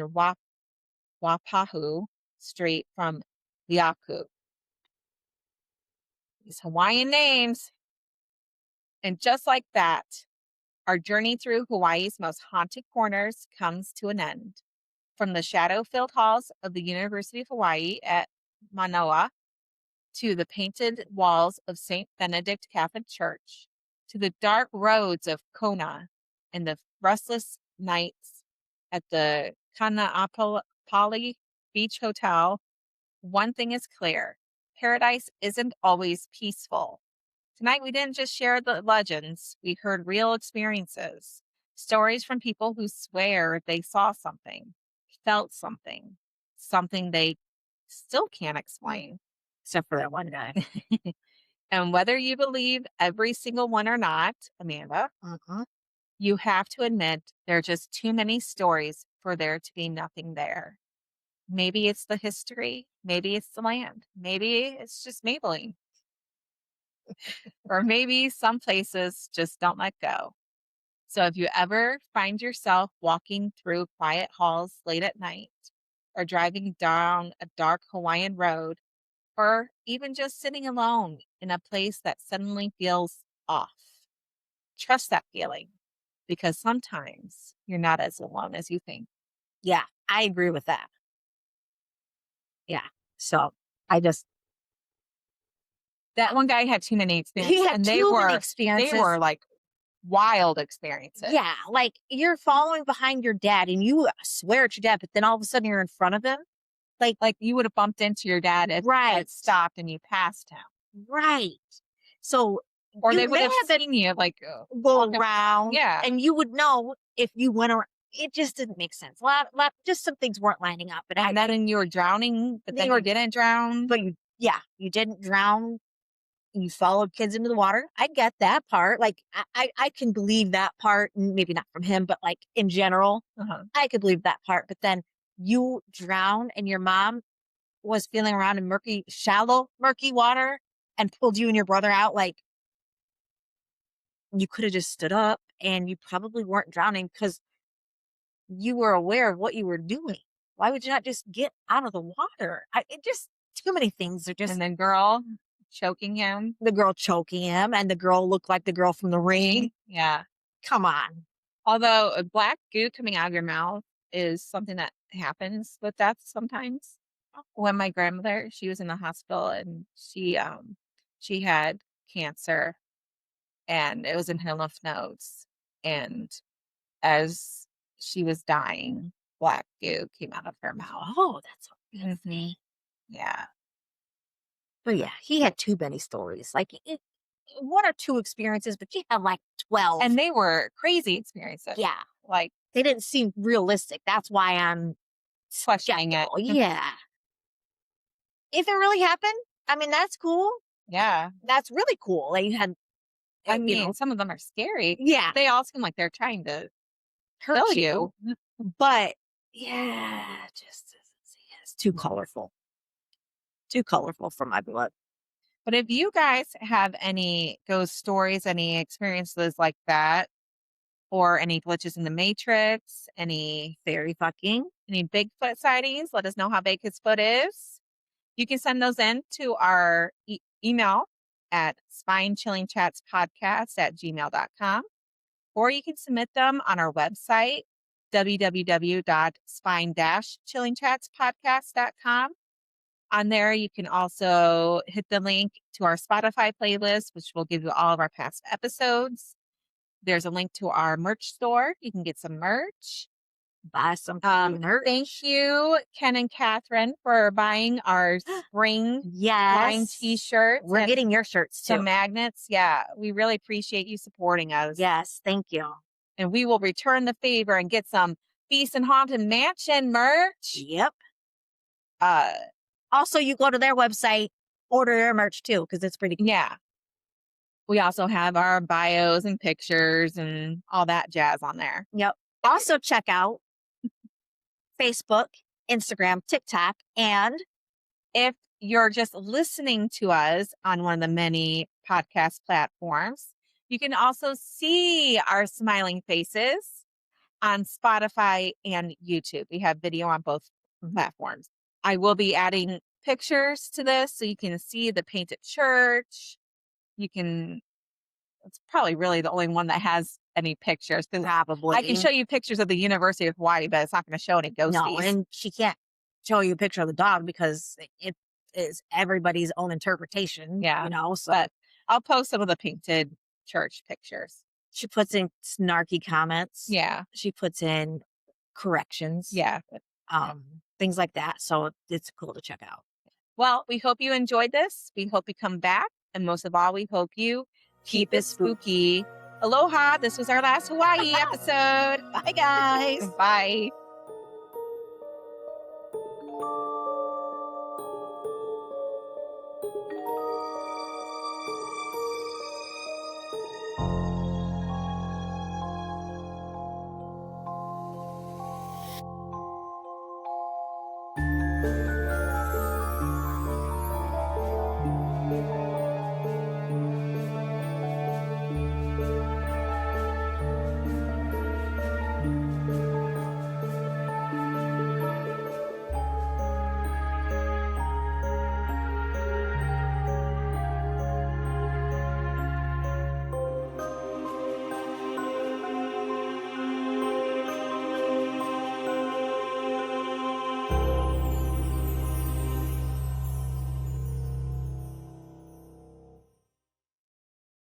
Speaker 1: Wapahu Street from Liaku. These Hawaiian names. And just like that, our journey through Hawaii's most haunted corners comes to an end. From the shadow filled halls of the University of Hawaii at Manoa to the painted walls of St. Benedict Catholic Church, to the dark roads of Kona and the restless nights at the Kanaapali Beach Hotel, one thing is clear: paradise isn't always peaceful. Tonight, we didn't just share the legends, we heard real experiences, stories from people who swear they saw something, felt something, something they still can't explain.
Speaker 2: Except for that one guy.
Speaker 1: And whether you believe every single one or not, Amanda,
Speaker 2: Uh-huh.
Speaker 1: you have to admit there are just too many stories for there to be nothing there. Maybe it's the history, maybe it's the land, maybe it's just Maybelline, or maybe some places just don't let go. So if you ever find yourself walking through quiet halls late at night, or driving down a dark Hawaiian road, or even just sitting alone in a place that suddenly feels off, trust that feeling, because sometimes you're not as alone as you think.
Speaker 2: Yeah, I agree with that. Yeah. So I just,
Speaker 1: That one guy had too many experiences.
Speaker 2: he had
Speaker 1: and
Speaker 2: too many experiences.
Speaker 1: They were like wild experiences.
Speaker 2: Yeah. Like you're following behind your dad and you swear it's your dad, but then all of a sudden you're in front of him.
Speaker 1: Like you would have bumped into your dad if
Speaker 2: Right.
Speaker 1: it stopped and you passed him.
Speaker 2: Right. So
Speaker 1: Or
Speaker 2: you
Speaker 1: they would
Speaker 2: may
Speaker 1: have
Speaker 2: have
Speaker 1: seen you like
Speaker 2: go
Speaker 1: walking-
Speaker 2: around.
Speaker 1: Yeah.
Speaker 2: And you would know if you went around. It just didn't make sense. Just some things weren't lining up. But
Speaker 1: And then you were drowning, but then you didn't drown.
Speaker 2: But you didn't drown. You followed kids into the water. I get that part. Like I can believe that part. Maybe not from him, but like in general, I could believe that part. But then you drowned and your mom was feeling around in shallow, murky water and pulled you and your brother out. Like you could have just stood up and you probably weren't drowning because you were aware of what you were doing. Why would you not just get out of the water? It just too many things are just.
Speaker 1: And the girl choking him.
Speaker 2: The girl choking him, and the girl looked like the girl from The Ring.
Speaker 1: Yeah.
Speaker 2: Come on.
Speaker 1: Although a black goo coming out of your mouth is something that happens with death sometimes. When my grandmother, she was in the hospital and she had cancer and it was in her lymph nodes. And as she was dying, black goo came out of her mouth.
Speaker 2: Oh, that's me.
Speaker 1: Yeah.
Speaker 2: But yeah, he had too many stories. Like one or two experiences, but you had like 12.
Speaker 1: And they were crazy experiences.
Speaker 2: Yeah.
Speaker 1: Like
Speaker 2: they didn't seem realistic. That's why I'm
Speaker 1: questioning it.
Speaker 2: Yeah. If it really happened, I mean, that's cool.
Speaker 1: Yeah.
Speaker 2: That's really cool. Like you had,
Speaker 1: I mean, some of them are scary.
Speaker 2: Yeah.
Speaker 1: They all seem like they're trying to
Speaker 2: hurt
Speaker 1: you.
Speaker 2: But yeah, it's too colorful. Too colorful for my blood.
Speaker 1: But if you guys have any ghost stories, any experiences like that, or any glitches in the Matrix, any
Speaker 2: fairy fucking,
Speaker 1: any Bigfoot sightings, let us know how big his foot is. You can send those in to our email at spinechillingchatspodcast@gmail.com, or you can submit them on our website, www.spine-chillingchatspodcast.com. On there, you can also hit the link to our Spotify playlist, which will give you all of our past episodes. There's a link to our merch store. You can get some merch.
Speaker 2: Buy some merch.
Speaker 1: Thank you, Ken and Catherine, for buying our spring line t-shirts.
Speaker 2: We're getting your shirts too.
Speaker 1: Some magnets. Yeah, we really appreciate you supporting us.
Speaker 2: Yes, thank you.
Speaker 1: And we will return the favor and get some Feast and Haunted Mansion merch.
Speaker 2: Yep. Also, you go to their website, order their merch too, because it's pretty cool.
Speaker 1: Yeah. We also have our bios and pictures and all that jazz on there.
Speaker 2: Yep. Also, check out Facebook, Instagram, TikTok, and
Speaker 1: if you're just listening to us on one of the many podcast platforms, you can also see our smiling faces on Spotify and YouTube. We have video on both platforms. I will be adding pictures to this so you can see the painted church. It's probably really the only one that has any pictures.
Speaker 2: Probably.
Speaker 1: I can show you pictures of the University of Hawaii, but it's not going to show any ghosties.
Speaker 2: No, and she can't show you a picture of the dog because it is everybody's own interpretation.
Speaker 1: Yeah.
Speaker 2: So
Speaker 1: but I'll post some of the painted church pictures.
Speaker 2: She puts in snarky comments.
Speaker 1: Yeah.
Speaker 2: She puts in corrections.
Speaker 1: Yeah.
Speaker 2: Things like that. So it's cool to check out.
Speaker 1: Well, we hope you enjoyed this. We hope you come back. And most of all, we hope you keep it spooky. Aloha. This was our last Hawaii episode.
Speaker 2: Bye, guys.
Speaker 1: Bye.